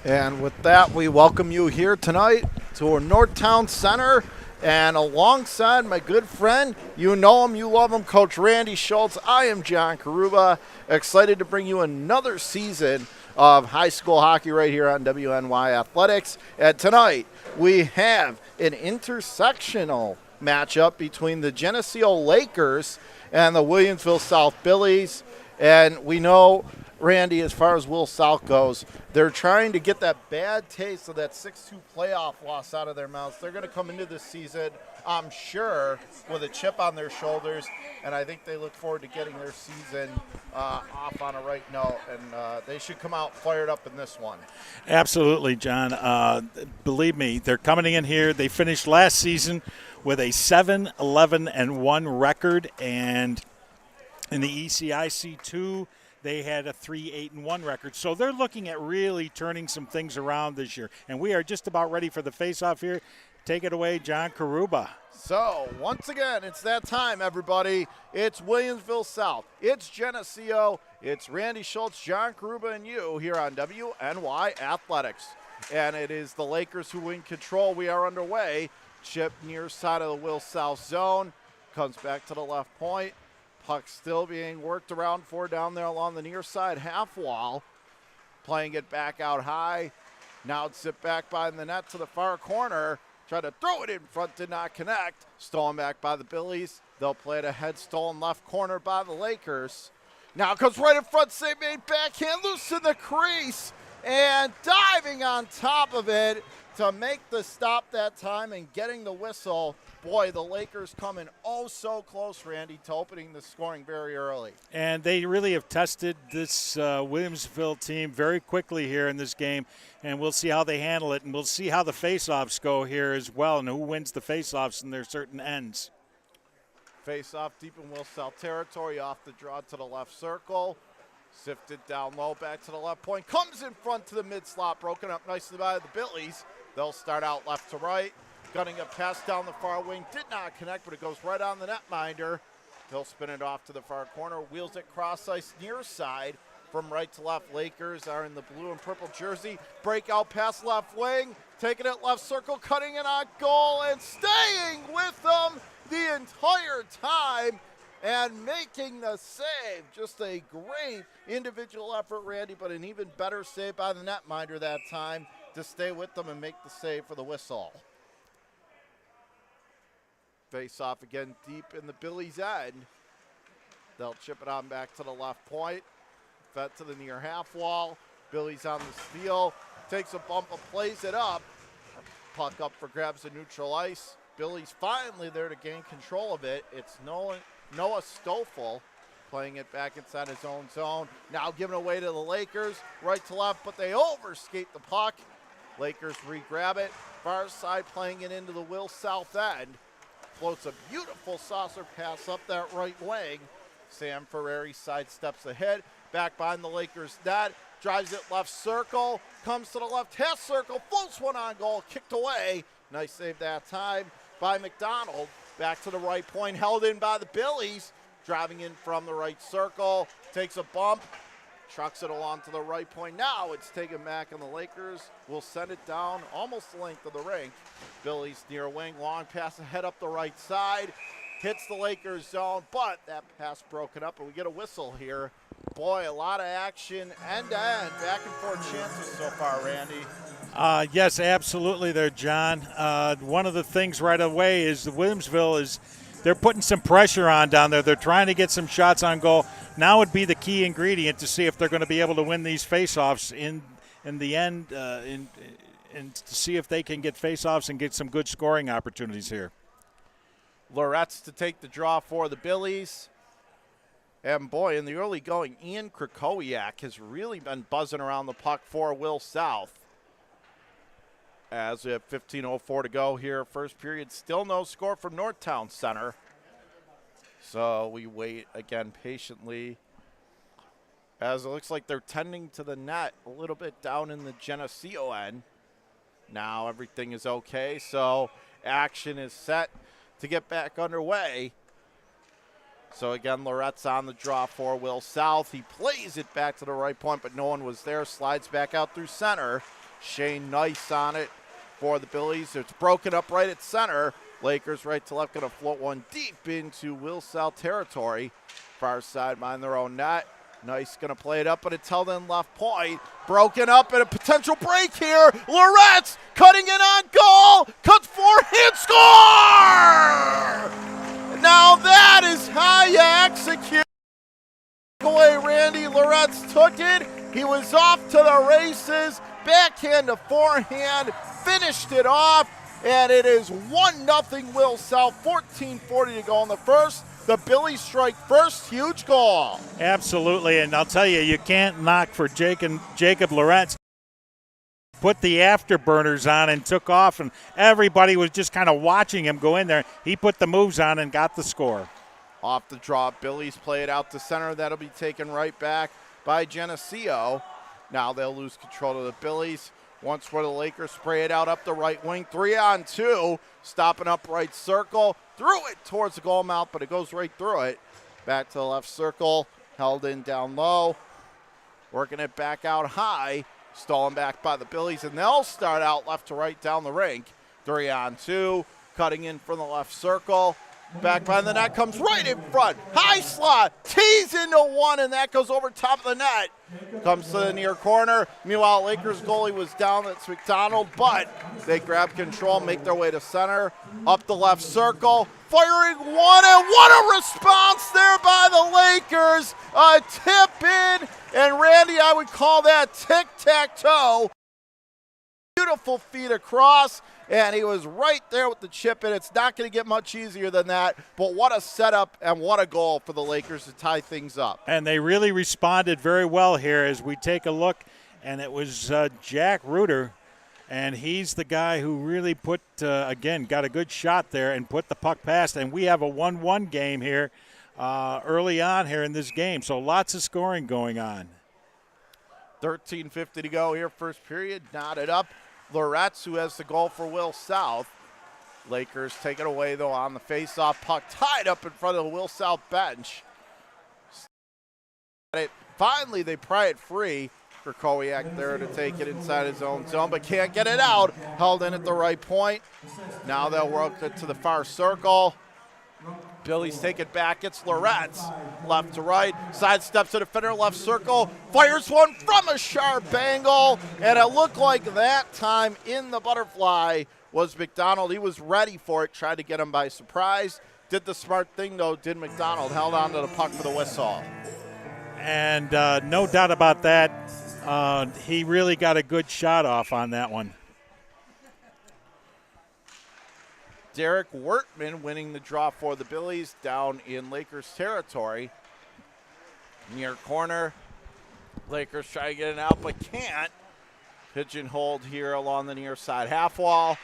And with that, we welcome you here tonight to our NORTHTOWN Center. And alongside my good friend, you know him, you love him, Coach Randy Schultz, I am John Karuba, excited to bring you another season of high school hockey right here on WNY Athletics. And tonight, we have an intersectional matchup between the Genesseo Lakers and the Williamsville South Billies. And we know, Randy, as far as Will South goes, they're trying to get that bad taste of that 6-2 playoff loss out of their mouths. They're going to come into this season, I'm sure, with a chip on their shoulders, and I think they look forward to getting their season off on a right note, and they should come out fired up in this one. Absolutely, John. Believe me, they're coming in here. They finished last season with a 7-11-1 record, and in the ECIC2, they had a 3-8-1 record. So they're looking at really turning some things around this year. And we are just about ready for the face-off here. Take it away, John Karuba. So, once again, it's that time, everybody. It's Williamsville South. It's Genesseo. It's Randy Schultz, John Karuba, and you here on WNY Athletics. And it is the Lakers who win control. We are underway. Chip near side of the Will South zone. Comes back to the left point. Puck still being worked around for down there along the near side half wall. Playing it back out high. Now it's it back by the net to the far corner. Tried to throw it in front, did not connect. Stolen back by the Billies. They'll play it ahead, stolen left corner by the Lakers. Now it comes right in front, save made backhand, loose in the crease. And diving on top of it to make the stop that time and getting the whistle. Boy, the Lakers coming oh so close, Randy, to opening the scoring very early. And they really have tested this Williamsville team very quickly here in this game, and we'll see how they handle it, and we'll see how the face-offs go here as well, and who wins the face-offs in their certain ends. Face-off deep in Will South territory, off the draw to the left circle. Sifted down low, back to the left point. Comes in front to the mid-slot, broken up nicely by the Billies. They'll start out left to right. Gunning a pass down the far wing. Did not connect, but it goes right on the netminder. He'll spin it off to the far corner. Wheels it cross ice near side. From right to left, Lakers are in the blue and purple jersey. Breakout pass left wing. Taking it left circle, cutting it on goal, and staying with them the entire time. And making the save. Just a great individual effort, Randy, but an even better save by the netminder that time to stay with them and make the save for the whistle. Face off again deep in the Billies' end. They'll chip it on back to the left point. Fed to the near half wall. Billies on the steal. Takes a bump and plays it up. Puck up for grabs at neutral ice. Billies finally there to gain control of it. It's Noah Stoffel playing it back inside his own zone. Now giving away to the Lakers. Right to left, but they overskate the puck. Lakers re-grab it. Far side playing it into the Will South end. Floats a beautiful saucer pass up that right wing. Sam Ferrari sidesteps ahead. Back behind the Lakers net. Drives it left circle. Comes to the left half circle. Floats one on goal. Kicked away. Nice save that time by McDonald. Back to the right point. Held in by the Billies. Driving in from the right circle. Takes a bump. Trucks it along to the right point. Now it's taken back, and the Lakers will send it down almost the length of the rink. Billies near wing, long pass ahead up the right side. Hits the Lakers zone, but that pass broken up, and we get a whistle here. Boy, a lot of action end-to-end, back and forth chances so far, Randy. Yes, absolutely there, John. One of the things right away is the Williamsville is they're putting some pressure on down there. They're trying to get some shots on goal. Now would be the key ingredient to see if they're going to be able to win these face-offs in the end and to see if they can get face-offs and get some good scoring opportunities here. Loretz to take the draw for the Billies. And boy, in the early going, Ian Krakowiak has really been buzzing around the puck for Will South. As we have 15:04 to go here, first period, still no score from NORTHTOWN Center. So we wait again patiently as it looks like they're tending to the net a little bit down in the Genesseo end. Now everything is okay, so action is set to get back underway. So again, Loretz on the draw for Will South. He plays it back to the right point, but no one was there. Slides back out through center. Shane Nice on it for the Billies. It's broken up right at center. Lakers right to left, going to float one deep into Will South territory. Far side, mind their own net. Nice going to play it up, but it's held in left point. Broken up and a potential break here. Loretz cutting in on goal. Cuts forehand, score! Now that is how you execute. Away, Randy Loretz took it. He was off to the races. Backhand to forehand. Finished it off. And it is 1-0 Will South, 14:40 to go in the first. The Billies strike first, huge goal. Absolutely, and I'll tell you, you can't knock for Jacob Loretz. Put the afterburners on and took off, and everybody was just kind of watching him go in there. He put the moves on and got the score. Off the draw, Billies play it out to center. That'll be taken right back by Genesseo. Now they'll lose control of the Billies. Once where the Lakers spray it out up the right wing. 3-on-2. Stopping up right circle. Threw it towards the goal mouth, but it goes right through it. Back to the left circle. Held in down low. Working it back out high. Stolen back by the Billies, and they'll start out left to right down the rink. 3-on-2. Cutting in from the left circle. Back by the net, comes right in front. High slot, tees into one, and that goes over top of the net. Comes to the near corner. Meanwhile, Lakers goalie was down. That's McDonald, but they grab control, make their way to center. Up the left circle, firing one, and what a response there by the Lakers. A tip in, and Randy, I would call that tic-tac-toe. Beautiful feet across, and he was right there with the chip in. It's not going to get much easier than that, but what a setup and what a goal for the Lakers to tie things up. And they really responded very well here as we take a look, and it was Jack Reuter, and he's the guy who really put, again, got a good shot there and put the puck past, and we have a 1-1 game here early on here in this game, so lots of scoring going on. 13:50 to go here, first period, knotted up. Loretz, who has the goal for Will South. Lakers take it away, though, on the face-off. Puck tied up in front of the Will South bench. Finally, they pry it free. Krakowiak there to take it inside his own zone, but can't get it out. Held in at the right point. Now they'll work it to the far circle. Billy's take it back. It's Loretz. Left to right. Sidesteps the defender. Left circle. Fires one from a sharp angle. And it looked like that time in the butterfly was McDonald. He was ready for it. Tried to get him by surprise. Did the smart thing, though, did McDonald. Held on to the puck for the whistle. And no doubt about that. He really got a good shot off on that one. Derek Wertman winning the draw for the Billies down in Lakers territory. Near corner. Lakers try to get it out, but can't. Pigeonholed here along the near side half wall.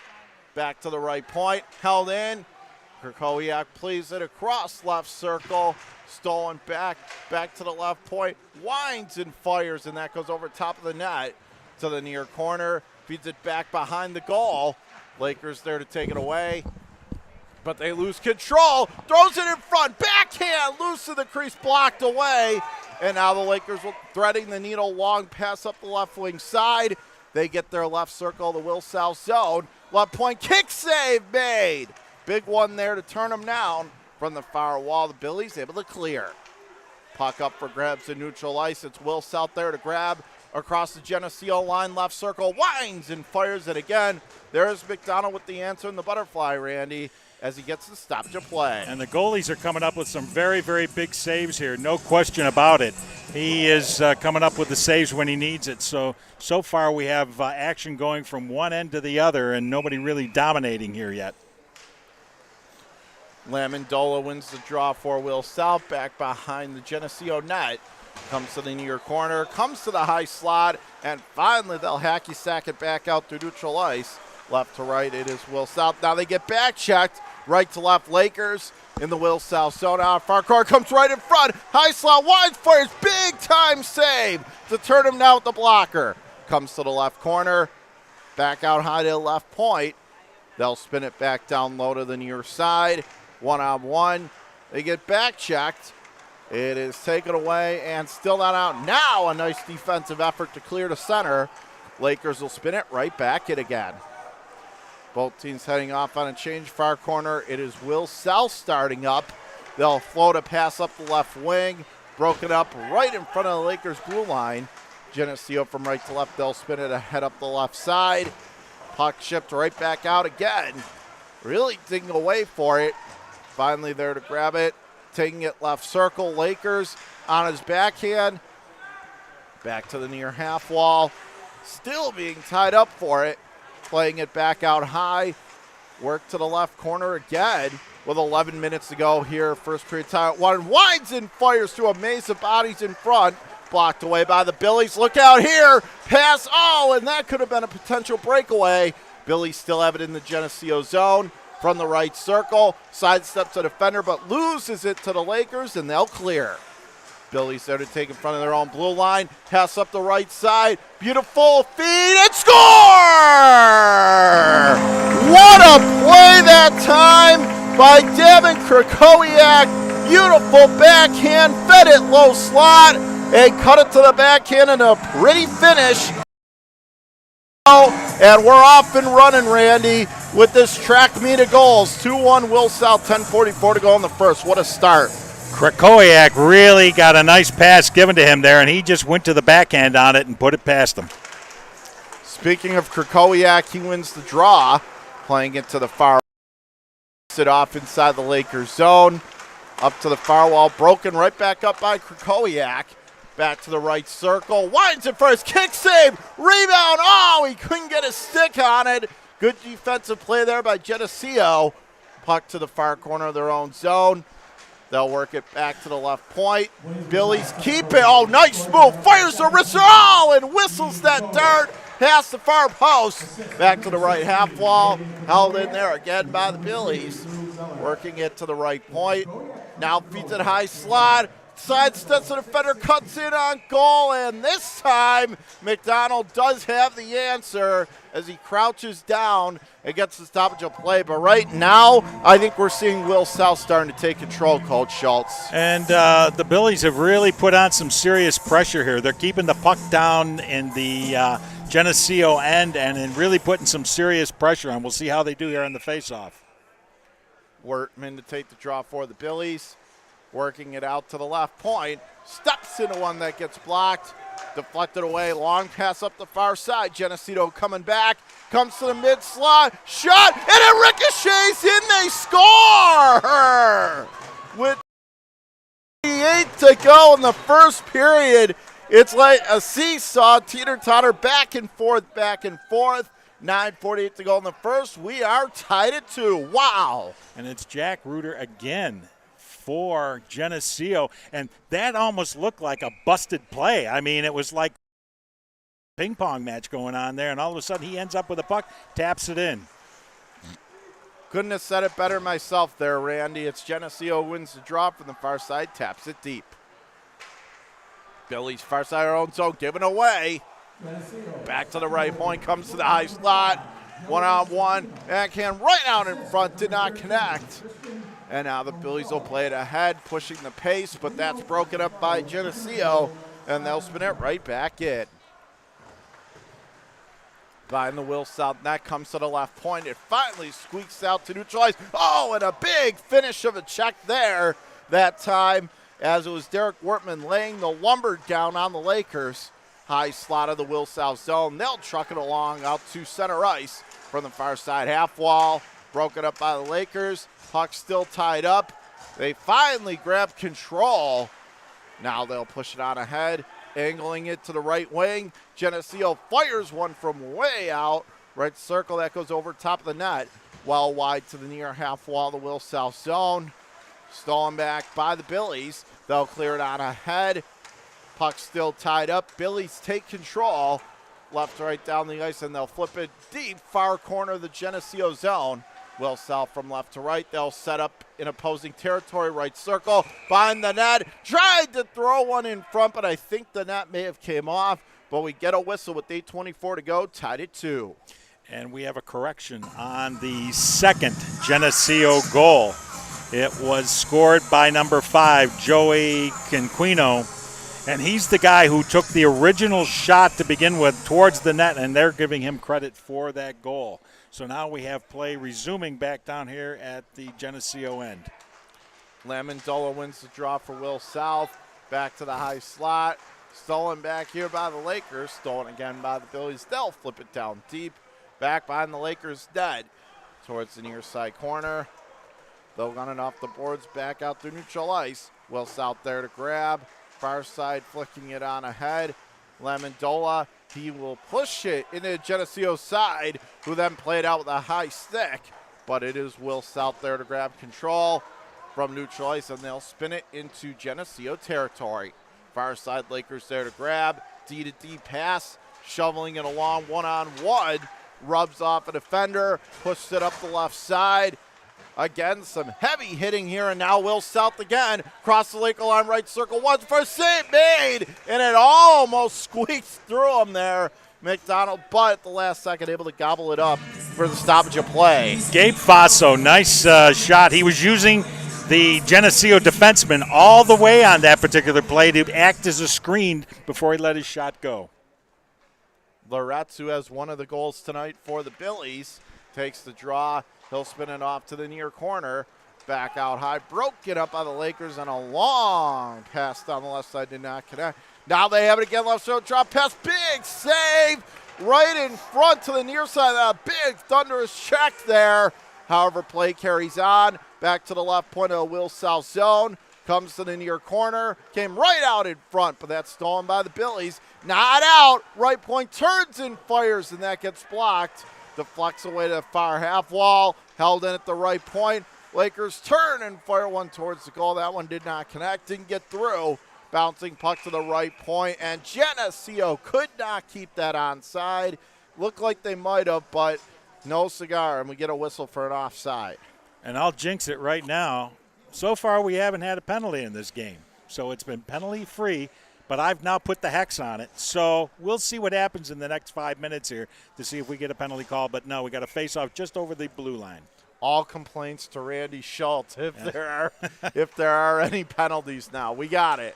Back to the right point. Held in. Krakowiak plays it across left circle. Stolen back to the left point. Winds and fires, and that goes over top of the net to the near corner. Feeds it back behind the goal. Lakers there to take it away. But they lose control. Throws it in front. Backhand. Loose of the crease. Blocked away. And now the Lakers will threading the needle. Long pass up the left wing side. They get their left circle. The Will South zone. Left point. Kick save made. Big one there to turn them down from the far wall. The Billies able to clear. Puck up for grabs in neutral ice. It's Will South there to grab. Across the Genesseo line. Left circle. Winds and fires it again. There's McDonald with the answer in the butterfly, Randy, as he gets the stop to play. And the goalies are coming up with some very, very big saves here. No question about it. He is coming up with the saves when he needs it. So far we have action going from one end to the other and nobody really dominating here yet. Lamondola wins the draw for Will South. Back behind the Genesseo net. Comes to the near corner. Comes to the high slot. And finally they'll hacky sack it back out through neutral ice. Left to right, it is Will South. Now they get back checked. Right to left, Lakers in the Will South zone. Out far corner, comes right in front. High slot, wide fires, big time save to turn him down with the blocker. Comes to the left corner, back out high to the left point. They'll spin it back down low to the near side. 1-on-1. They get back checked. It is taken away and still not out. Now a nice defensive effort to clear to center Lakers will spin it right back in again. Both teams heading off on a change. Far corner, it is Will South starting up. They'll float a pass up the left wing. Broken up right in front of the Lakers' blue line. Genesseo from right to left. They'll spin it ahead up the left side. Puck shipped right back out again. Really digging away for it. Finally there to grab it. Taking it left circle. Lakers on his backhand. Back to the near half wall. Still being tied up for it. Playing it back out high. Work to the left corner again with 11 minutes to go here. First period tie at 1. Winds and fires through a maze of bodies in front. Blocked away by the Billies. Look out here. Pass. Oh, and that could have been a potential breakaway. Billies still have it in the Genesseo zone. From the right circle. Sidesteps a defender, but loses it to the Lakers, and they'll clear. Billies there to take in front of their own blue line. Pass up the right side. Beautiful feed and score! What a play that time by Devin Krakowiak. Beautiful backhand, fed it low slot, and cut it to the backhand in a pretty finish. And we're off and running, Randy, with this track meet of goals. 2-1 Will South, 10:44 to go in the first. What a start. Krakowiak really got a nice pass given to him there, and he just went to the backhand on it and put it past him. Speaking of Krakowiak, he wins the draw, playing it to the far. It off inside the Lakers zone. Up to the far wall, broken right back up by Krakowiak. Back to the right circle. Winds it first. Kick save. Rebound. Oh, he couldn't get a stick on it. Good defensive play there by Genesseo. Puck to the far corner of their own zone. They'll work it back to the left point. Billy's keep it. Oh, nice move. Fires the wrist. Oh, and whistles that dart past the far post. Back to the right half wall. Held in there again by the Billies. Working it to the right point. Now feeds it high slot. Sidesteps the defender, cuts in on goal, and this time McDonald does have the answer as he crouches down and gets the stoppage of play. But right now, I think we're seeing Will South starting to take control, Coach Schultz. And the Billies have really put on some serious pressure here. They're keeping the puck down in the Genesseo end and really putting some serious pressure on. We'll see how they do here on the faceoff. Wertman to take the draw for the Billies. Working it out to the left point. Steps into one that gets blocked. Deflected away. Long pass up the far side. Genesseo coming back. Comes to the mid slot. Shot. And it ricochets in. They score! With 8 to go in the first period. It's like a seesaw. Teeter-totter back and forth, back and forth. 9:48 to go in the first. We are tied at 2. Wow. And it's Jack Reuter again for Genesseo, and that almost looked like a busted play. I mean, it was like a ping pong match going on there, and all of a sudden he ends up with a puck, taps it in. Couldn't have said it better myself there, Randy. It's Genesseo wins the draw from the far side, taps it deep. Billy's far side our own zone, given away. Back to the right point, comes to the high slot. One-on-one, backhand right out in front, did not connect. And now the Billies will play it ahead, pushing the pace, but that's broken up by Genesseo, and they'll spin it right back in. Behind the Will South net, comes to the left point. It finally squeaks out to neutralize. Oh, and a big finish of a check there that time, as it was Derek Wertman laying the lumber down on the Lakers. High slot of the Will South zone. They'll truck it along out to center ice from the far side half wall. Broken up by the Lakers. Puck still tied up. They finally grab control. Now they'll push it on ahead, angling it to the right wing. Genesseo fires one from way out. Right circle that goes over top of the net. Well wide to the near half wall of the Will South zone. Stolen back by the Billies. They'll clear it on ahead. Puck still tied up. Billies take control. Left to right down the ice, and they'll flip it deep far corner of the Genesseo zone. Will South from left to right. They'll set up in opposing territory, right circle, behind the net. Tried to throw one in front, but I think the net may have came off. But we get a whistle with 8:24 to go, tied at 2. And we have a correction on the second Genesseo goal. It was scored by number 5, Joey Quinquino. And he's the guy who took the original shot to begin with towards the net, and they're giving him credit for that goal. So now we have play resuming back down here at the Genesseo end. Lamondola wins the draw for Will South. Back to the high slot. Stolen back here by the Lakers. Stolen again by the Billies. They'll flip it down deep. Back behind the Lakers' net towards the near side corner. They'll run it off the boards back out through neutral ice. Will South there to grab. Far side flicking it on ahead. Lamondola, he will push it into Geneseo's side, who then played out with a high stick. But it is Will South there to grab control from neutral ice, and they'll spin it into Geneseo territory. Far side Lakers there to grab. D to D pass, shoveling it along one-on-one. Rubs off a defender, pushes it up the left side. Again, some heavy hitting here, and now Will South again. Cross the Laker line, right circle, once for a save made, and it almost squeaks through him there. McDonald, but at the last second, able to gobble it up for the stoppage of play. Gabe Faso, nice shot. He was using the Geneseo defenseman all the way on that particular play to act as a screen before he let his shot go. Loretz, who has one of the goals tonight for the Billies, takes the draw. He'll spin it off to the near corner. Back out high, broken up by the Lakers, and a long pass down the left side did not connect. Now they have it again, left side drop pass, big save right in front to the near side. A big thunderous check there. However, play carries on. Back to the left point of the Will South zone. Comes to the near corner. Came right out in front, but that's stolen by the Billies. Not out. Right point turns and fires, and that gets blocked. Deflects away to the far half wall. Held in at the right point. Lakers turn and fire one towards the goal. That one did not connect. Didn't get through. Bouncing puck to the right point, and Genesseo could not keep that onside. Looked like they might have, but no cigar, and we get a whistle for an offside. And I'll jinx it right now. So far, we haven't had a penalty in this game. So it's been penalty-free, but I've now put the hex on it. So we'll see what happens in the next 5 minutes here to see if we get a penalty call. But no, we got a face-off just over the blue line. All complaints to Randy Schultz if there are any penalties now. We got it.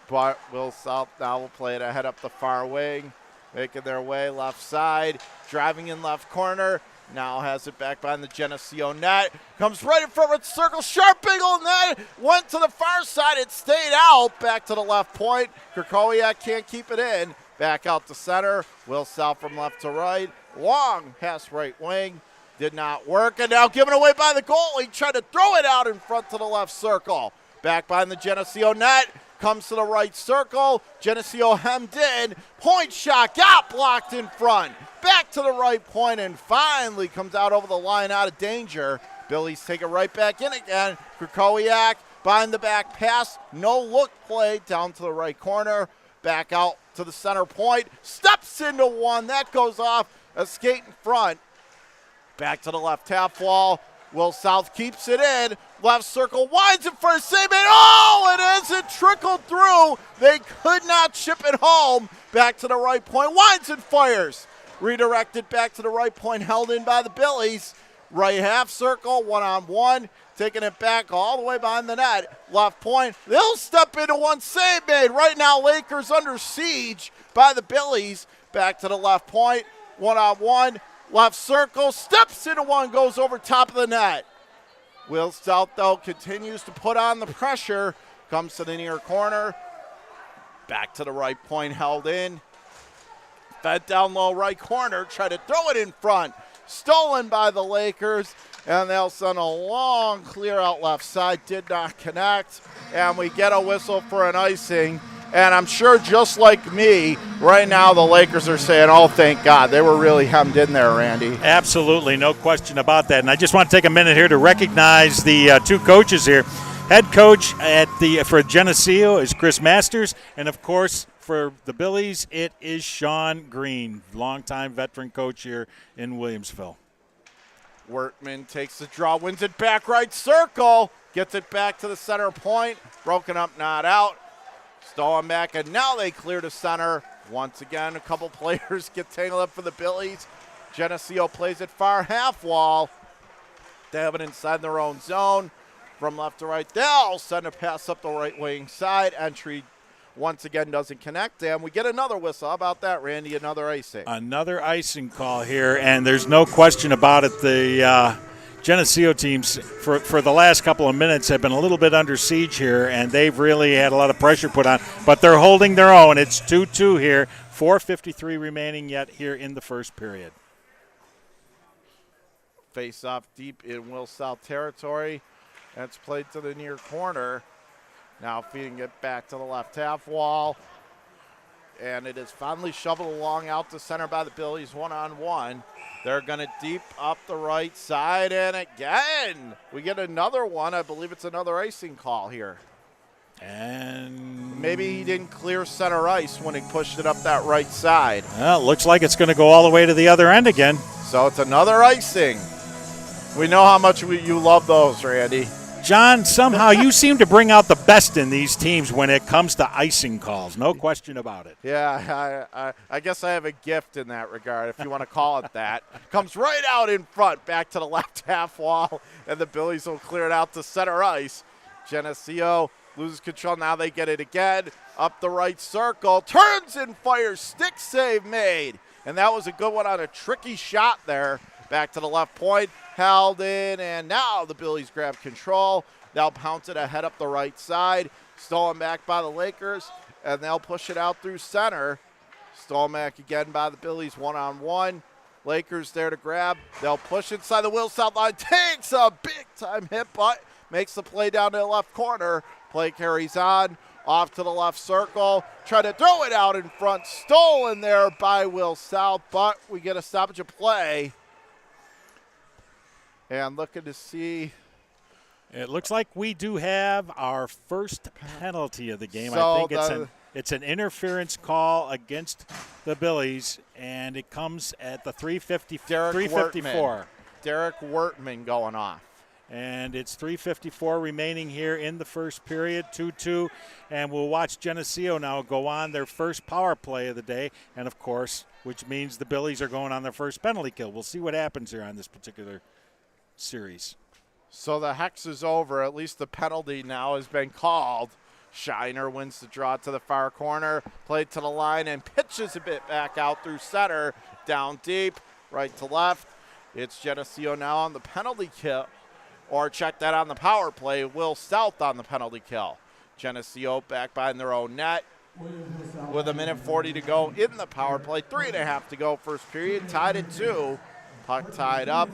But Will South now will play it ahead up the far wing, making their way left side, driving in left corner. Now has it back behind the Geneseo net. Comes right in front of the circle. Sharp angle net. Went to the far side. It stayed out. Back to the left point. Krakowiak can't keep it in. Back out to center. Will South from left to right. Long pass right wing. Did not work. And now given away by the goalie. Tried to throw it out in front to the left circle. Back behind the Geneseo net. Comes to the right circle. Geneseo hemmed in. Point shot got blocked in front. Back to the right point and finally comes out over the line out of danger. Billies take it right back in again. Krakowiak behind the back pass. No look play down to the right corner. Back out to the center point. Steps into one. That goes off a skate in front. Back to the left half wall. Will South keeps it in. Left circle winds it for a save. And oh, it isn't trickled through. They could not chip it home. Back to the right point. Winds and fires. Redirected back to the right point. Held in by the Billies. Right half circle. One-on-one. Taking it back all the way behind the net. Left point. They'll step into one. Save made. Right now, Lakers under siege by the Billies. Back to the left point. One-on-one. Left circle, steps into one, goes over top of the net. Will South, though, continues to put on the pressure. Comes to the near corner. Back to the right point, held in. Fed down low right corner, try to throw it in front. Stolen by the Lakers, and they'll send a long clear out left side. Did not connect, and we get a whistle for an icing. And I'm sure just like me, right now the Lakers are saying, oh, thank God. They were really hemmed in there, Randy. Absolutely, no question about that. And I just want to take a minute here to recognize the two coaches here. Head coach for Genesseo is Chris Masters. And, of course, for the Billies, it is Sean Green, longtime veteran coach here in Williamsville. Wertman takes the draw, wins it back right circle. Gets it back to the center point. Broken up, not out. Stolen back, and now they clear to center. Once again, a couple players get tangled up for the Billies. Geneseo plays it far half wall. They have it inside their own zone. From left to right, they'll send a pass up the right wing side. Entry once again doesn't connect, and we get another whistle. How about that, Randy? Another icing. Another icing call here, and there's no question about it. The Genesseo teams for the last couple of minutes have been a little bit under siege here, and they've really had a lot of pressure put on, but they're holding their own. It's 2-2 here, 4:53 remaining yet here in the first period. Face off deep in Will South territory. That's played to the near corner. Now feeding it back to the left half wall. And it is finally shoveled along out to center by the Billies, one-on-one. They're going to deep up the right side, and again, we get another one. I believe it's another icing call here. And maybe he didn't clear center ice when he pushed it up that right side. Well, it looks like it's going to go all the way to the other end again. So it's another icing. We know how much you love those, Randy. John, somehow you seem to bring out the best in these teams when it comes to icing calls. No question about it. Yeah, I guess I have a gift in that regard, if you want to call it that. Comes right out in front, back to the left half wall, and the Billies will clear it out to center ice. Genesseo loses control. Now they get it again. Up the right circle. Turns and fires. Stick save made. And that was a good one on a tricky shot there. Back to the left point. Held in, and now the Billies grab control. They'll pounce it ahead up the right side. Stolen back by the Lakers, and they'll push it out through center. Stolen back again by the Billies, one-on-one. Lakers there to grab. They'll push inside the Will South line. Takes a big-time hit, but makes the play down to the left corner. Play carries on. Off to the left circle. Try to throw it out in front. Stolen there by Will South, but we get a stoppage of play. And looking to see. It looks like we do have our first penalty of the game. So I think it's an interference call against the Billies, and it comes at the 3:54. Derek Wertman going off. And it's 3:54 remaining here in the first period, 2-2. And we'll watch Genesseo now go on their first power play of the day, and, of course, which means the Billies are going on their first penalty kill. We'll see what happens here on this particular series. So the hex is over. At least the penalty now has been called. Shiner wins the draw to the far corner. Played to the line and pitches a bit back out through center. Down deep, right to left. It's Genesseo now on the penalty kill. Or check that on the power play. Will South on the penalty kill. Genesseo back behind their own net. With 1:40 to go in the power play. 3.5 to go first period. Tied at 2. Puck tied up.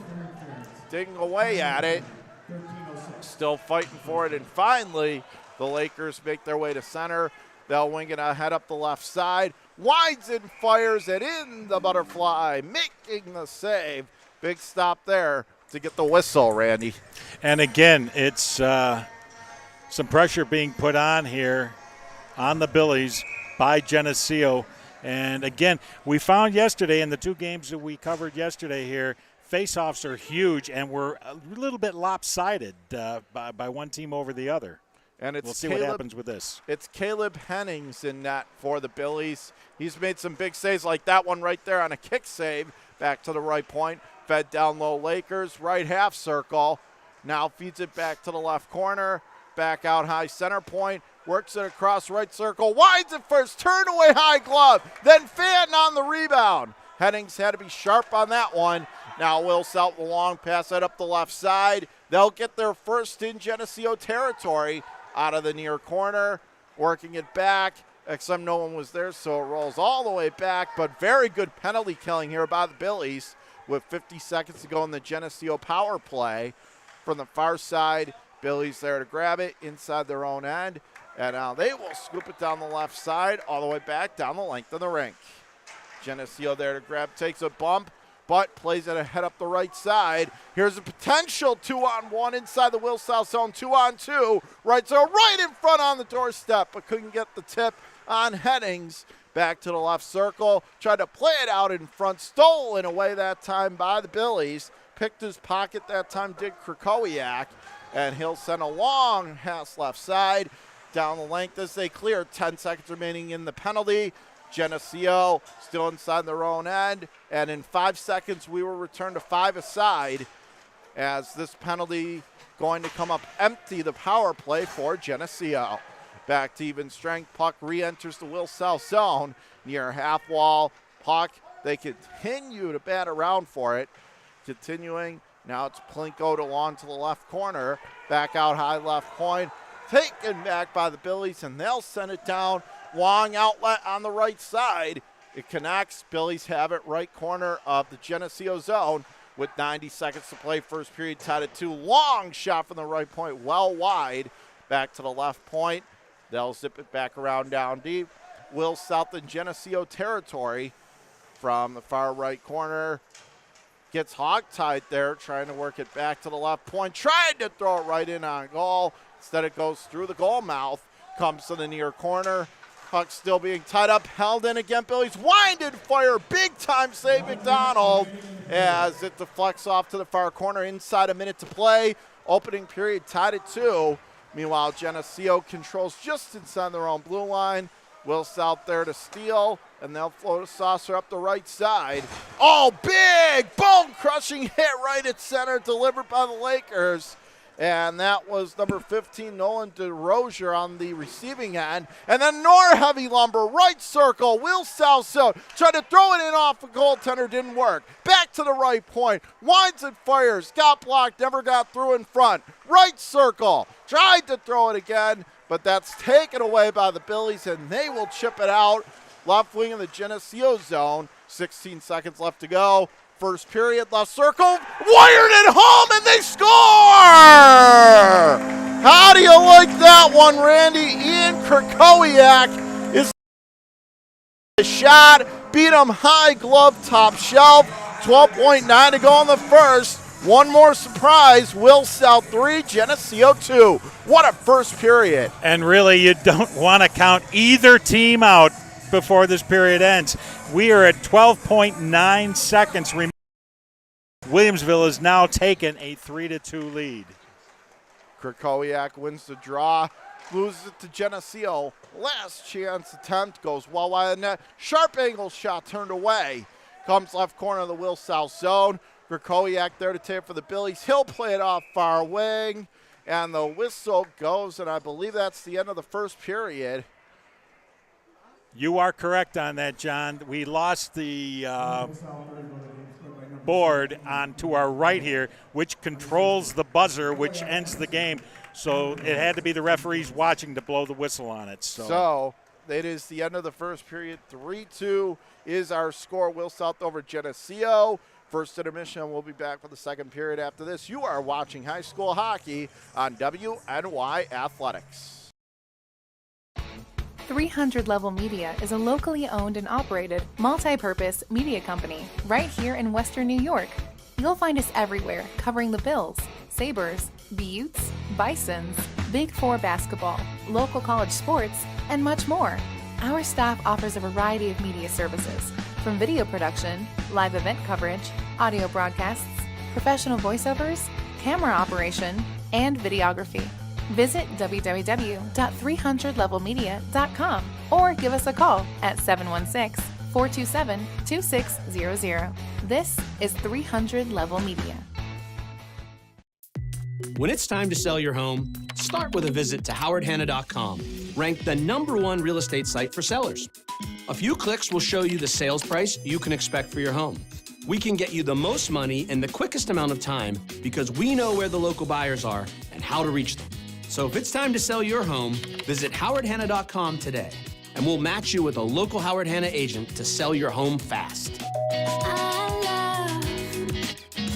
Digging away at it, still fighting for it, and finally the Lakers make their way to center. They'll wing it ahead up the left side, winds and fires it in the butterfly, making the save. Big stop there to get the whistle, Randy. And again, it's some pressure being put on here on the Billies by Genesseo. And again, we found yesterday in the two games that we covered yesterday here, face-offs are huge, and we're a little bit lopsided by one team over the other. And we'll see what happens with this. It's Caleb Hennings in net for the Billies. He's made some big saves like that one right there on a kick save. Back to the right point. Fed down low Lakers. Right half circle. Now feeds it back to the left corner. Back out high center point. Works it across right circle. Winds it first. Turn away high glove. Then Fenton on the rebound. Hennings had to be sharp on that one. Now Will South the long pass that up the left side. They'll get their first in Genesseo territory out of the near corner. Working it back. Except no one was there, so it rolls all the way back. But very good penalty killing here by the Billies with 50 seconds to go in the Genesseo power play. From the far side, Billies there to grab it inside their own end. And now they will scoop it down the left side all the way back down the length of the rink. Genesseo there to grab, takes a bump, but plays it ahead up the right side. Here's a potential 2-on-1 inside the Will South zone, 2-on-2. Right, so right in front on the doorstep, but couldn't get the tip on Hennings. Back to the left circle, tried to play it out in front, stolen away that time by the Billies. Picked his pocket that time, did Krakowiak, and he'll send a long pass left side. Down the length as they clear, 10 seconds remaining in the penalty. Genesseo still inside their own end, and in 5 seconds we will return to 5 aside as this penalty going to come up empty, the power play for Genesseo. Back to even strength. Puck re-enters the Will South zone near half wall. Puck, they continue to bat around for it. Continuing, now it's Plinko along to the left corner. Back out high left point. Taken back by the Billies, and they'll send it down. Long outlet on the right side. It connects. Billies have it right corner of the Genesseo zone with 90 seconds to play. First period tied at 2. Long shot from the right point, well wide. Back to the left point. They'll zip it back around down deep. Will South in Genesseo territory from the far right corner. Gets hog-tied there, trying to work it back to the left point. Tried to throw it right in on goal. Instead it goes through the goal mouth. Comes to the near corner. Puck still being tied up, held in again. Billy's winded fire, big time save McDonald as it deflects off to the far corner. Inside a minute to play. Opening period tied at 2. Meanwhile, Genesseo controls just inside their own blue line. Will South there to steal, and they'll float a saucer up the right side. Oh, big bone-crushing hit right at center, delivered by the Lakers. And that was number 15, Nolan DeRozier on the receiving end. And then Nor Heavy Lumber, right circle, Will South zone. Tried to throw it in off the goaltender, didn't work. Back to the right point, winds and fires, got blocked, never got through in front. Right circle, tried to throw it again, but that's taken away by the Billies, and they will chip it out. Left wing in the Genesseo zone, 16 seconds left to go. First period, left circle, wired it home, and they score! How do you like that one, Randy? Ian Krakowiak is a shot, beat him high glove, top shelf, 12.9 to go in the first. One more surprise, Will South 3, Genesseo 2. What a first period. And really, you don't want to count either team out before this period ends. We are at 12.9 seconds. Williamsville has now taken a 3-2 lead. Krakowiak wins the draw, loses it to Genesseo. Last chance attempt goes well wide of the net. Sharp angle shot turned away. Comes left corner of the Will South zone. Krakowiak there to take for the Billies. He'll play it off far wing, and the whistle goes, and I believe that's the end of the first period. You are correct on that, John. We lost the board on to our right here, which controls the buzzer, which ends the game. So it had to be the referees watching to blow the whistle on it. So it is the end of the first period. 3-2 is our score. Will South over Genesseo. First intermission. We'll be back for the second period after this. You are watching high school hockey on WNY Athletics. 300 Level Media is a locally owned and operated multi-purpose media company right here in Western New York. You'll find us everywhere covering the Bills, Sabres, Buttes, Bisons, Big Four basketball, local college sports, and much more. Our staff offers a variety of media services, from video production, live event coverage, audio broadcasts, professional voiceovers, camera operation, and videography. Visit www.300levelmedia.com or give us a call at 716-427-2600. This is 300 Level Media. When it's time to sell your home, start with a visit to howardhanna.com, ranked the #1 real estate site for sellers. A few clicks will show you the sales price you can expect for your home. We can get you the most money in the quickest amount of time because we know where the local buyers are and how to reach them. So if it's time to sell your home, visit howardhanna.com today, and we'll match you with a local Howard Hanna agent to sell your home fast. I love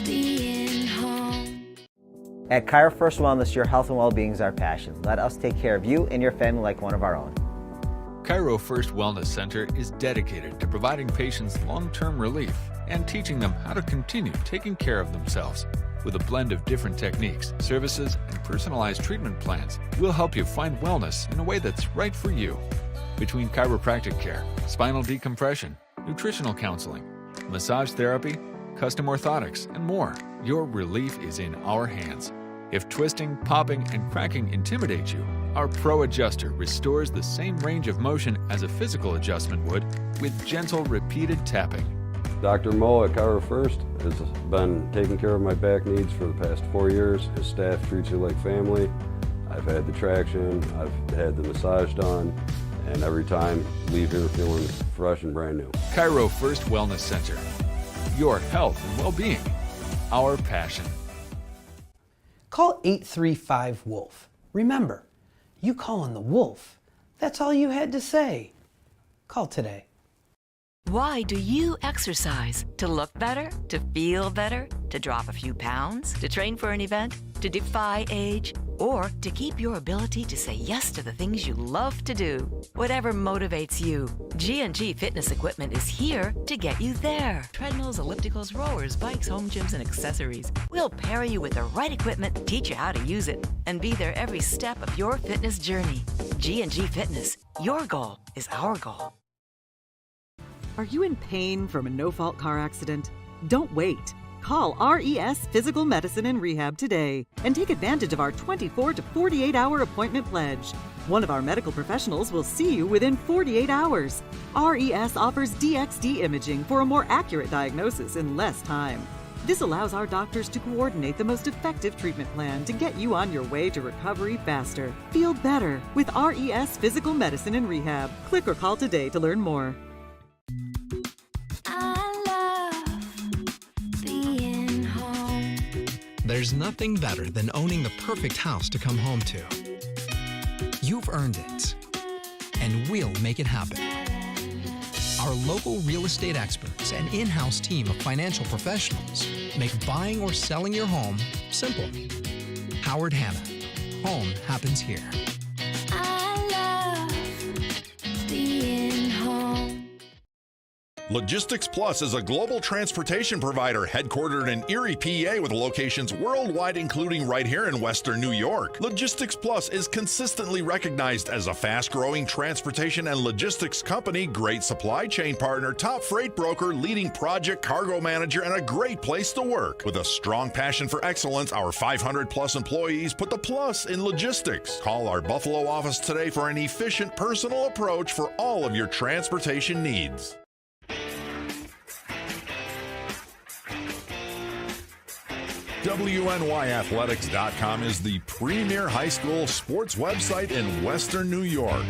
being home. At Cairo First Wellness, your health and well-being is our passion. Let us take care of you and your family like one of our own. Cairo First Wellness Center is dedicated to providing patients long-term relief and teaching them how to continue taking care of themselves. With a blend of different techniques, services, and personalized treatment plans, we'll help you find wellness in a way that's right for you. Between chiropractic care, spinal decompression, nutritional counseling, massage therapy, custom orthotics, and more, your relief is in our hands. If twisting, popping, and cracking intimidate you, our Pro Adjuster restores the same range of motion as a physical adjustment would with gentle, repeated tapping. Dr. Mo at Cairo First has been taking care of my back needs for the past 4 years. His staff treats you like family. I've had the traction, I've had the massage done, and every time leave here feeling fresh and brand new. Cairo First Wellness Center. Your health and well-being. Our passion. Call 835-WOLF. Remember, you calling the wolf. That's all you had to say. Call today. Why do you exercise? To look better? To feel better? To drop a few pounds? To train for an event? To defy age? Or to keep your ability to say yes to the things you love to do? Whatever motivates you, G&G Fitness Equipment is here to get you there. Treadmills, ellipticals, rowers, bikes, home gyms, and accessories. We'll pair you with the right equipment, teach you how to use it, and be there every step of your fitness journey. G&G Fitness. Your goal is our goal. Are you in pain from a no-fault car accident? Don't wait. Call RES Physical Medicine and Rehab today and take advantage of our 24 to 48-hour appointment pledge. One of our medical professionals will see you within 48 hours. RES offers DXD imaging for a more accurate diagnosis in less time. This allows our doctors to coordinate the most effective treatment plan to get you on your way to recovery faster. Feel better with RES Physical Medicine and Rehab. Click or call today to learn more. There's nothing better than owning the perfect house to come home to. You've earned it, and we'll make it happen. Our local real estate experts and in-house team of financial professionals make buying or selling your home simple. Howard Hanna. Home happens here. Logistics Plus is a global transportation provider headquartered in Erie, PA, with locations worldwide, including right here in Western New York. Logistics Plus is consistently recognized as a fast-growing transportation and logistics company, great supply chain partner, top freight broker, leading project cargo manager, and a great place to work. With a strong passion for excellence, our 500-plus employees put the plus in logistics. Call our Buffalo office today for an efficient, personal approach for all of your transportation needs. WNYathletics.com is the premier high school sports website in Western New York,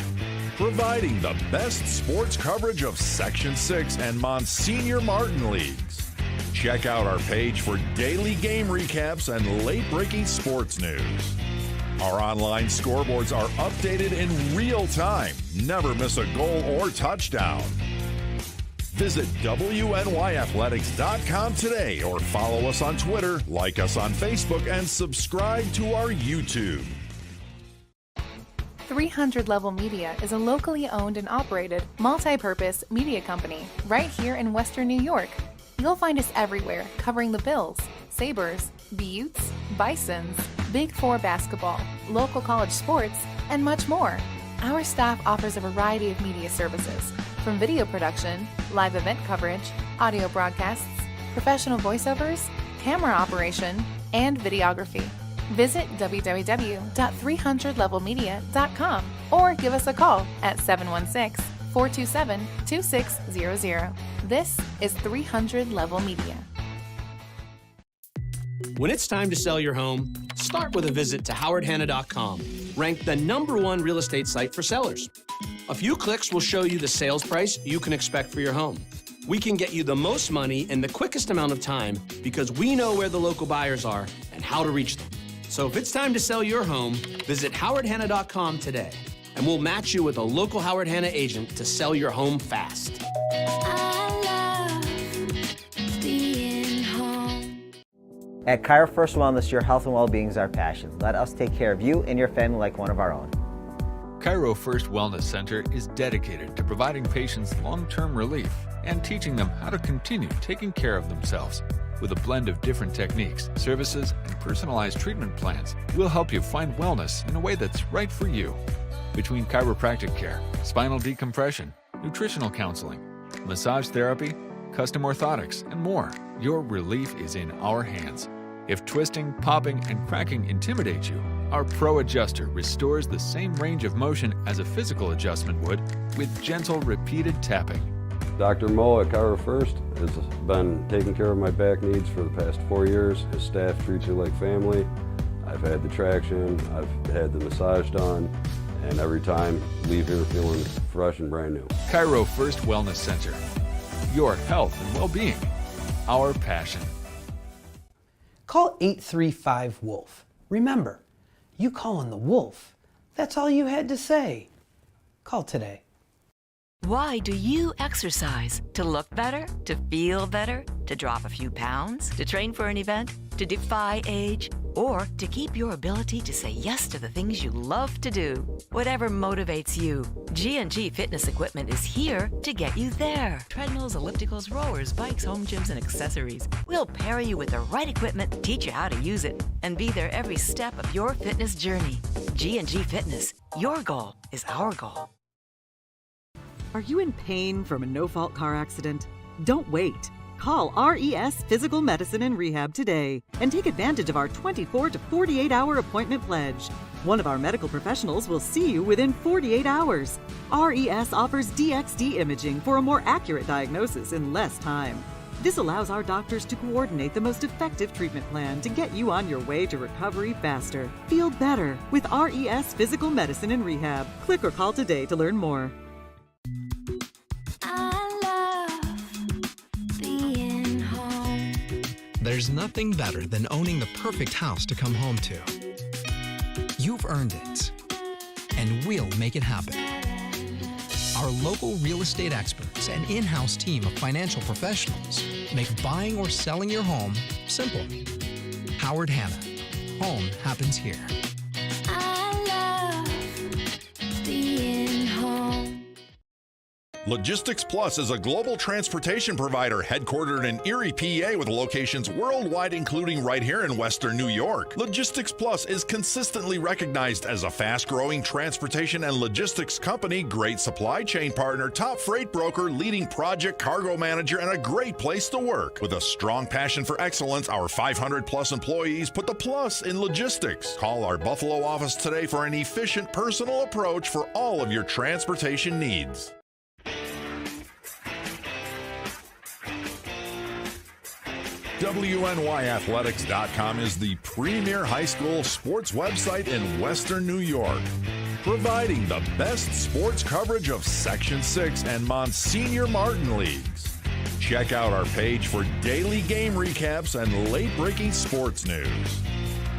providing the best sports coverage of Section 6 and Monsignor Martin leagues. Check out our page for daily game recaps and late-breaking sports news. Our online scoreboards are updated in real time. Never miss a goal or touchdown. Visit WNYathletics.com today or follow us on Twitter, like us on Facebook, and subscribe to our YouTube. 300 Level Media is a locally owned and operated multi-purpose media company right here in Western New York. You'll find us everywhere covering the Bills, Sabres, Buttes, Bisons, Big Four basketball, local college sports, and much more. Our staff offers a variety of media services, from video production, live event coverage, audio broadcasts, professional voiceovers, camera operation, and videography. Visit www.300levelmedia.com or give us a call at 716-427-2600. This is 300 Level Media. When it's time to sell your home, start with a visit to howardhanna.com, ranked the #1 real estate site for sellers. A few clicks will show you the sales price you can expect for your home. We can get you the most money in the quickest amount of time because we know where the local buyers are and how to reach them. So if it's time to sell your home, visit howardhanna.com today, and we'll match you with a local Howard Hanna agent to sell your home fast. At Cairo First Wellness, your health and well-being is our passion. Let us take care of you and your family like one of our own. Cairo First Wellness Center is dedicated to providing patients long-term relief and teaching them how to continue taking care of themselves. With a blend of different techniques, services, and personalized treatment plans, we'll help you find wellness in a way that's right for you. Between chiropractic care, spinal decompression, nutritional counseling, massage therapy, custom orthotics, and more, your relief is in our hands. If twisting, popping, and cracking intimidate you, our Pro Adjuster restores the same range of motion as a physical adjustment would with gentle, repeated tapping. Dr. Mo at Cairo First has been taking care of my back needs for the past 4 years. His staff treats you like family. I've had the traction, I've had the massage done, and every time leave here feeling fresh and brand new. Cairo First Wellness Center. Your health and well-being. Our passion. Call 835-WOLF. Remember, you call on the Wolf. That's all you had to say. Call today. Why do you exercise? To look better? To feel better? To drop a few pounds? To train for an event? To defy age? Or to keep your ability to say yes to the things you love to do? Whatever motivates you, G&G Fitness Equipment is here to get you there. Treadmills, ellipticals, rowers, bikes, home gyms, and accessories. We'll pair you with the right equipment, teach you how to use it, and be there every step of your fitness journey. G&G Fitness. Your goal is our goal. Are you in pain from a no-fault car accident? Don't wait. Call RES Physical Medicine and Rehab today and take advantage of our 24 to 48-hour appointment pledge. One of our medical professionals will see you within 48 hours. RES offers DXD imaging for a more accurate diagnosis in less time. This allows our doctors to coordinate the most effective treatment plan to get you on your way to recovery faster. Feel better with RES Physical Medicine and Rehab. Click or call today to learn more. There's nothing better than owning the perfect house to come home to. You've earned it, and we'll make it happen. Our local real estate experts and in-house team of financial professionals make buying or selling your home simple. Howard Hanna. Home happens here. Logistics Plus is a global transportation provider headquartered in Erie, PA with locations worldwide, including right here in Western New York. Logistics Plus is consistently recognized as a fast-growing transportation and logistics company, great supply chain partner, top freight broker, leading project cargo manager, and a great place to work. With a strong passion for excellence, our 500-plus employees put the plus in logistics. Call our Buffalo office today for an efficient, personal approach for all of your transportation needs. WNYathletics.com is the premier high school sports website in Western New York, providing the best sports coverage of Section 6 and Monsignor Martin leagues. Check out our page for daily game recaps and late-breaking sports news.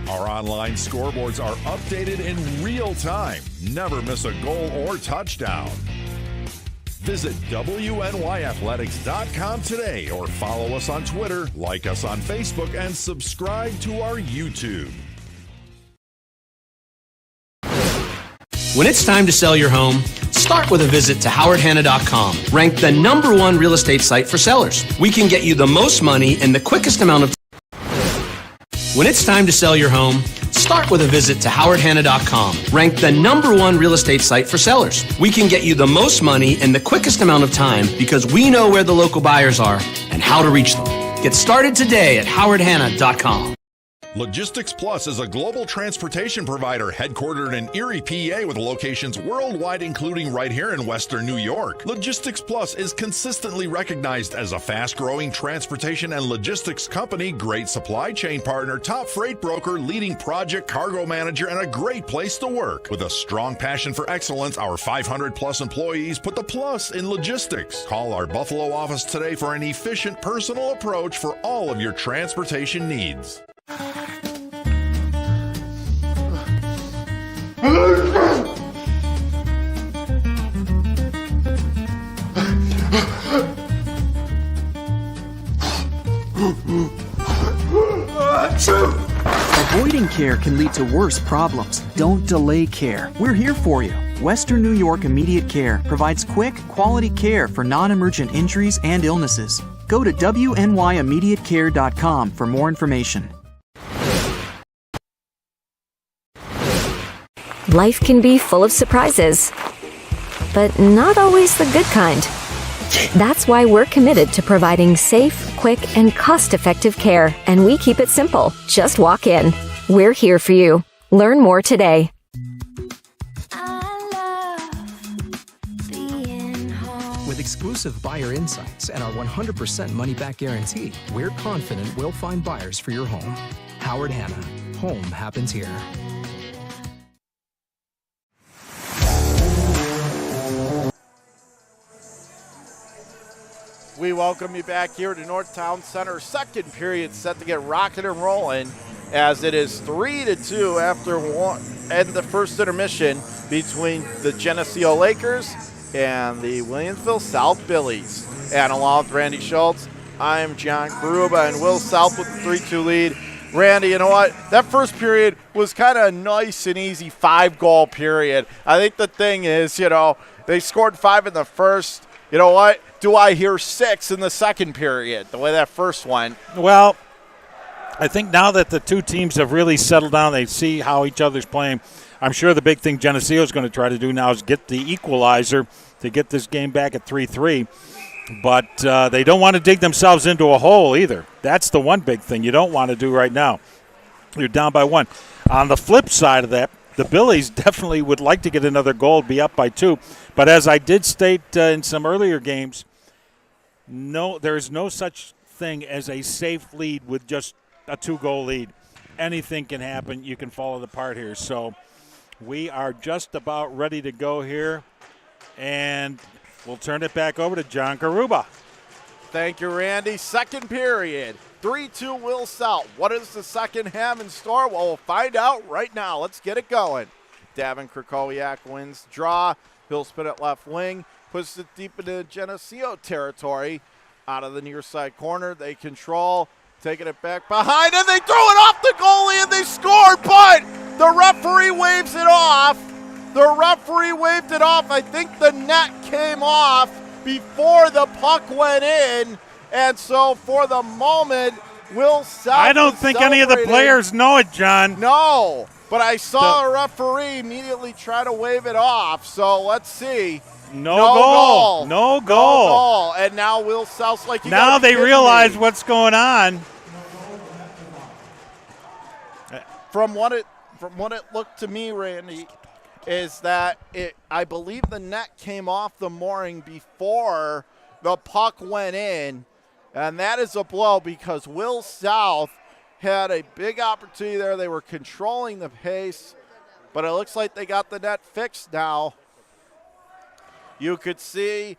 Our online scoreboards are updated in real time. Never miss a goal or touchdown. Visit WNYathletics.com today or follow us on Twitter, like us on Facebook, and subscribe to our YouTube. When it's time to sell your home, start with a visit to HowardHanna.com. Ranked the #1 real estate site for sellers. We can get you the most money in the quickest amount of time. When it's time to sell your home, start with a visit to HowardHanna.com. Ranked the #1 real estate site for sellers. We can get you the most money in the quickest amount of time because we know where the local buyers are and how to reach them. Get started today at HowardHanna.com. Logistics Plus is a global transportation provider headquartered in Erie, PA with locations worldwide, including right here in Western New York. Logistics Plus is consistently recognized as a fast-growing transportation and logistics company, great supply chain partner, top freight broker, leading project cargo manager, and a great place to work. With a strong passion for excellence, our 500-plus employees put the plus in logistics. Call our Buffalo office today for an efficient, personal approach for all of your transportation needs. Avoiding care can lead to worse problems. Don't delay care. We're here for you. Western New York Immediate Care provides quick, quality care for non-emergent injuries and illnesses. Go to WNYimmediatecare.com for more information. Life can be full of surprises, but not always the good kind. That's why we're committed to providing safe, quick, and cost-effective care, and we keep it simple. Just walk in. We're here for you. Learn more today. With exclusive buyer insights and our 100% money-back guarantee, we're confident we'll find buyers for your home. Howard Hanna. home happens here. We welcome you back here to NORTHTOWN Center. Second period set to get rocking and rolling as it is 3-2 after one and the first intermission between the Genesseo Lakers and the Williamsville South Billies. And along with Randy Schultz, I'm John Karuba, and Will South with the 3-2 lead. Randy, you know what? That first period was kind of a nice and easy 5-goal period. I think the thing is, they scored 5 in the first. You know what? Do I hear 6 in the second period, the way that first went? Well, I think now that the two teams have really settled down, they see how each other's playing. I'm sure the big thing Genesseo is going to try to do now is get the equalizer to get this game back at 3-3. But they don't want to dig themselves into a hole either. That's the one big thing you don't want to do right now. You're down by 1. On the flip side of that, the Billies definitely would like to get another goal, be up by 2. But as I did state in some earlier games, there is no such thing as a safe lead with just a 2-goal lead. Anything can happen. You can fall apart here. So we are just about ready to go here. And we'll turn it back over to John Karuba. Thank you, Randy. Second period, 3-2 Will South. What does the second have in store? Well, we'll find out right now. Let's get it going. Davin Krakowiak wins draw. He'll spin it left wing, puts it deep into Genesseo territory. Out of the near side corner, they control, taking it back behind, and they throw it off the goalie, and they score, but the referee waves it off. The referee waved it off. I think the net came off before the puck went in, and so for the moment, Will South I don't think any of the players know it, John. No, but I saw a referee immediately try to wave it off, so let's see. No goal. No goal. And now Will South's like, now they realize what's going on. From what it looked to me, Randy, is that I believe the net came off the mooring before the puck went in, and that is a blow because Will South had a big opportunity there. They were controlling the pace, but it looks like they got the net fixed now. You could see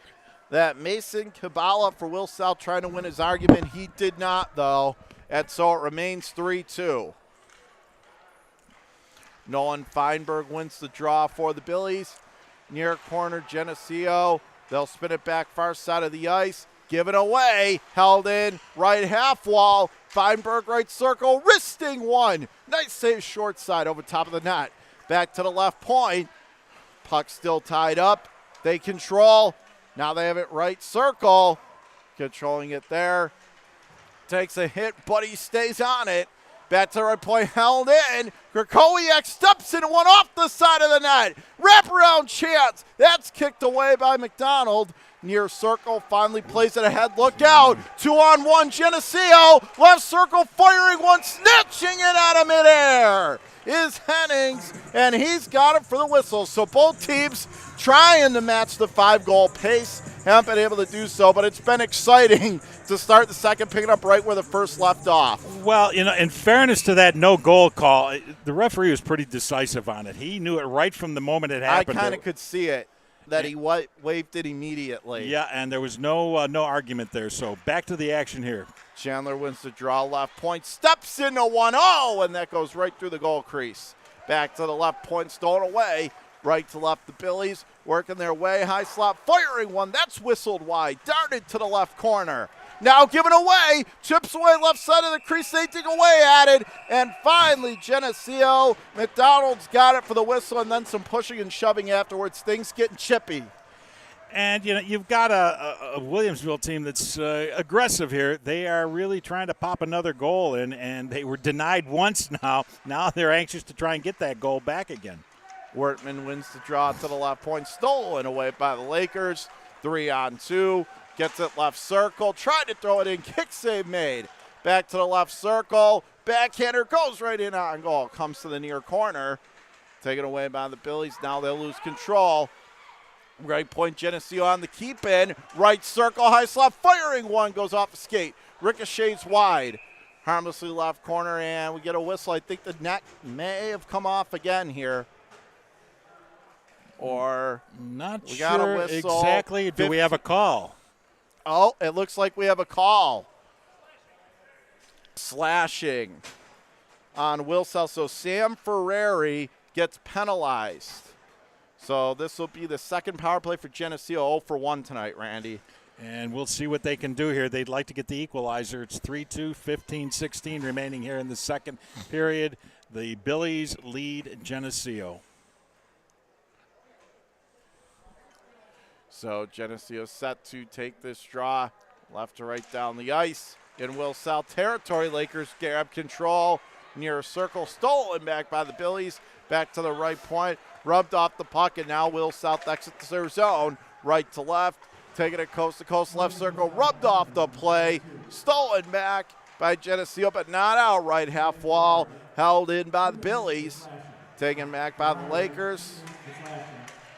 that Mason Kabala for Will South trying to win his argument. He did not, though, and so it remains 3-2. Nolan Feinberg wins the draw for the Billies. Near corner, Genesseo. They'll spin it back far side of the ice. Give it away. Held in. Right half wall. Feinberg right circle. Wristing one. Nice save short side over top of the net. Back to the left point. Puck still tied up. They control. Now they have it right circle. Controlling it there. Takes a hit, but he stays on it. Back to the right point, held in. Krakowiak steps in one off the side of the net. Wraparound chance. That's kicked away by McDonald. Near circle, finally plays it ahead. Look out. 2-on-1, Genesseo. Left circle, firing one, snatching it out of midair is Hennings, and he's got it for the whistle. So both teams trying to match the 5-goal pace. Haven't been able to do so, but it's been exciting to start the second, picking up right where the first left off. Well, in fairness to that no-goal call, the referee was pretty decisive on it. He knew it right from the moment it happened. I kind of could see it, that he waved it immediately. Yeah, and there was no argument there. So back to the action here. Chandler wins the draw left point, steps into 1-0, and that goes right through the goal crease. Back to the left point, stolen away. Right to left, the Billies working their way. High slot, firing one. That's whistled wide. Darted to the left corner. Now given away. Chips away left side of the crease. They dig away at it. And finally, Genesseo. McDonald's got it for the whistle, and then some pushing and shoving afterwards. Things getting chippy. And, you've got a Williamsville team that's aggressive here. They are really trying to pop another goal, and they were denied once now. Now they're anxious to try and get that goal back again. Wertman wins the draw to the left point. Stolen away by the Lakers. 3-on-2. Gets it left circle. Tried to throw it in. Kick save made. Back to the left circle. Backhander goes right in on goal. Comes to the near corner. Taken away by the Billies. Now they'll lose control. Right point, Genesseo on the keep in. Right circle, high slot, firing one. Goes off the skate. Ricochets wide. harmlessly left corner, and we get a whistle. I think the net may have come off again here. Or not we got sure a whistle. exactly. Do we have a call? Oh, it looks like we have a call. Slashing on Will South. So Sam Ferrari gets penalized. So this will be the second power play for Genesseo. 0 for 1 tonight, Randy. And we'll see what they can do here. They'd like to get the equalizer. It's 3-2, 15-16 remaining here in the second period. The Billies lead Genesseo. So Genesseo set to take this draw left to right down the ice. In Will South territory, Lakers grab control near a circle. Stolen back by the Billies. Back to the right point. Rubbed off the puck, and now Will South exits their zone. Right to left. Taking it coast to coast, left circle, rubbed off the play, stolen back by Genesseo, but not out. Right half wall, held in by the Billies. Taken back by the Lakers.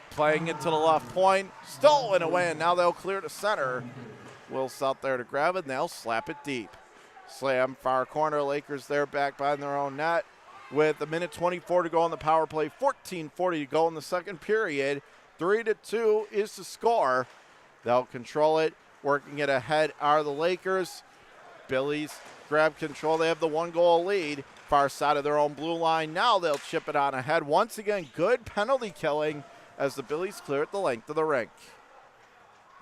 Playing it to the left point, stolen away, and now they'll clear to center. Will South there to grab it, and they'll slap it deep. Slam, far corner, Lakers there back behind their own net. With a minute 24 to go on the power play, 14:40 to go in the second period. 3-2 is the score. They'll control it. Working it ahead are the Lakers. Billies grab control. They have the 1-goal lead. Far side of their own blue line. Now they'll chip it on ahead. Once again, good penalty killing as the Billies clear at the length of the rink.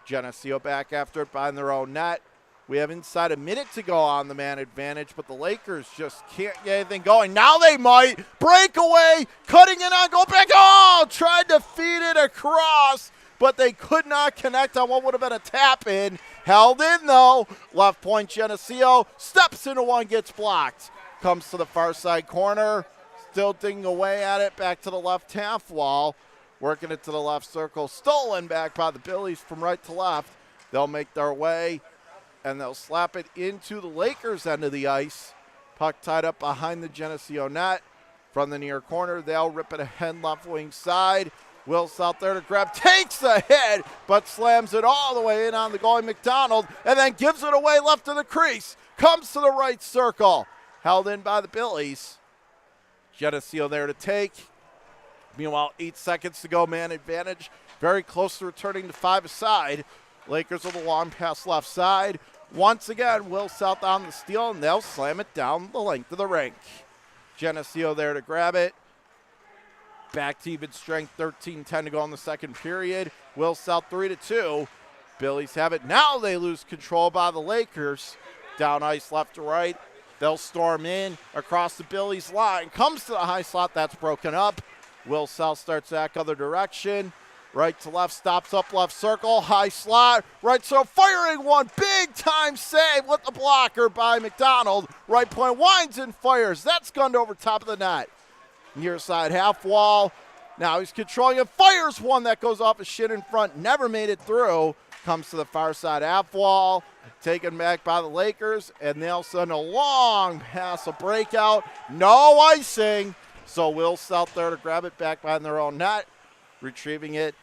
Genesseo back after it behind their own net. We have inside a minute to go on the man advantage, but the Lakers just can't get anything going. Now they might. Breakaway. Cutting it on. Go back. Oh! Tried to feed it across, but they could not connect on what would have been a tap-in. Held in, though. Left point, Genesseo. Steps into one, gets blocked. Comes to the far side corner. Still digging away at it. Back to the left half wall. Working it to the left circle. Stolen back by the Billies from right to left. They'll make their way, and they'll slap it into the Lakers' end of the ice. Puck tied up behind the Genesseo net. From the near corner, they'll rip it ahead left wing side. Will South there to grab, takes a hit, but slams it all the way in on the goalie McDonald, and then gives it away left to the crease. Comes to the right circle. Held in by the Billies. Genesseo there to take. Meanwhile, 8 seconds to go, man advantage. Very close to returning to 5-a-side. Lakers with a long pass left side. Once again, Will South on the steal, and they'll slam it down the length of the rink. Genesseo there to grab it. Back to even strength, 13-10 to go in the second period. Will South 3-2. Billies have it. Now they lose control by the Lakers. Down ice left to right. They'll storm in across the Billies line. Comes to the high slot. That's broken up. Will South starts back other direction. Right to left, stops up left circle. High slot. Right, so firing one. Big time save with the blocker by McDonald. Right point winds and fires. That's gunned over top of the net. Near side half wall. Now he's controlling it. Fires one that goes off his shin in front. Never made it through. Comes to the far side half wall. Taken back by the Lakers. And they'll send a long pass, a breakout. No icing. So Will South there to grab it back behind their own net. Retrieving it.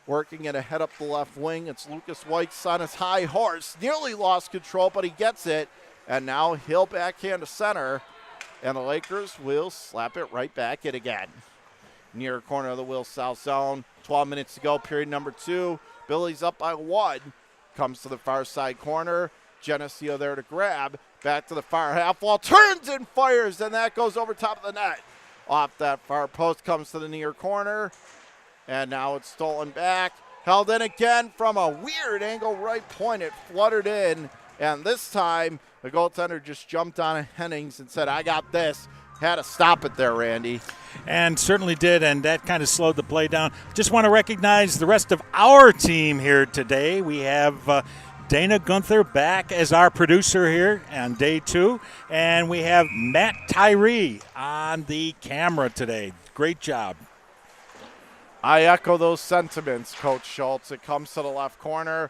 Working it ahead up the left wing. It's Lucas White's on his high horse. Nearly lost control, but he gets it. And now he'll backhand to center. And the Lakers will slap it right back in again. Near corner of the Will South zone. 12 minutes to go, period number 2. Billy's up by 1. Comes to the far side corner. Genesseo there to grab. Back to the far half wall. Turns and fires, and that goes over top of the net. Off that far post, comes to the near corner. And now it's stolen back. Held in again from a weird angle right point. It fluttered in. And this time, the goaltender just jumped on Hennings and said, I got this. Had to stop it there, Randy. And certainly did, and that kind of slowed the play down. Just want to recognize the rest of our team here today. We have Dana Gunther back as our producer here on day 2. And we have Matt Tyree on the camera today. Great job. I echo those sentiments, Coach Schultz. It comes to the left corner.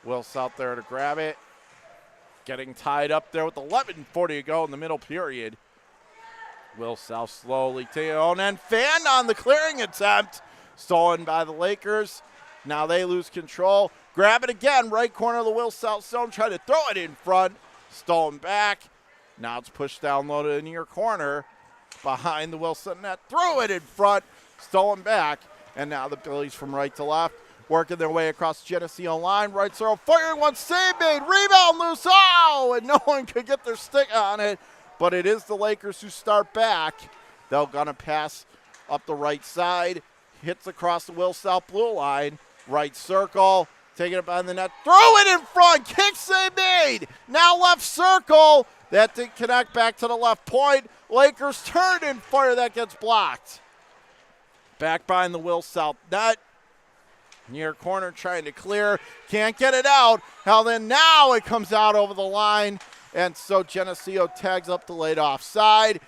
Will South there to grab it. Getting tied up there with 11:40 to go in the middle period. Will South slowly take it on and fan on the clearing attempt. Stolen by the Lakers. Now they lose control. Grab it again. Right corner of the Will South zone. Try to throw it in front. Stolen back. Now it's pushed down low to the near corner. Behind the Wilson net. Threw it in front. Stolen back. And now the Billies from right to left. Working their way across the Genesseo line. Right circle. Firing one. Save made. Rebound loose. Oh! And no one could get their stick on it. But it is the Lakers who start back. They're going to pass up the right side. Hits across the Will South blue line. Right circle. Taking it behind the net. Throw it in front. Kick save made. Now left circle. That didn't connect back to the left point. Lakers turn and fire. That gets blocked. Back behind the Will South net. Near corner trying to clear. Can't get it out. Hell, then now it comes out over the line. And so Genesseo tags up the late offside.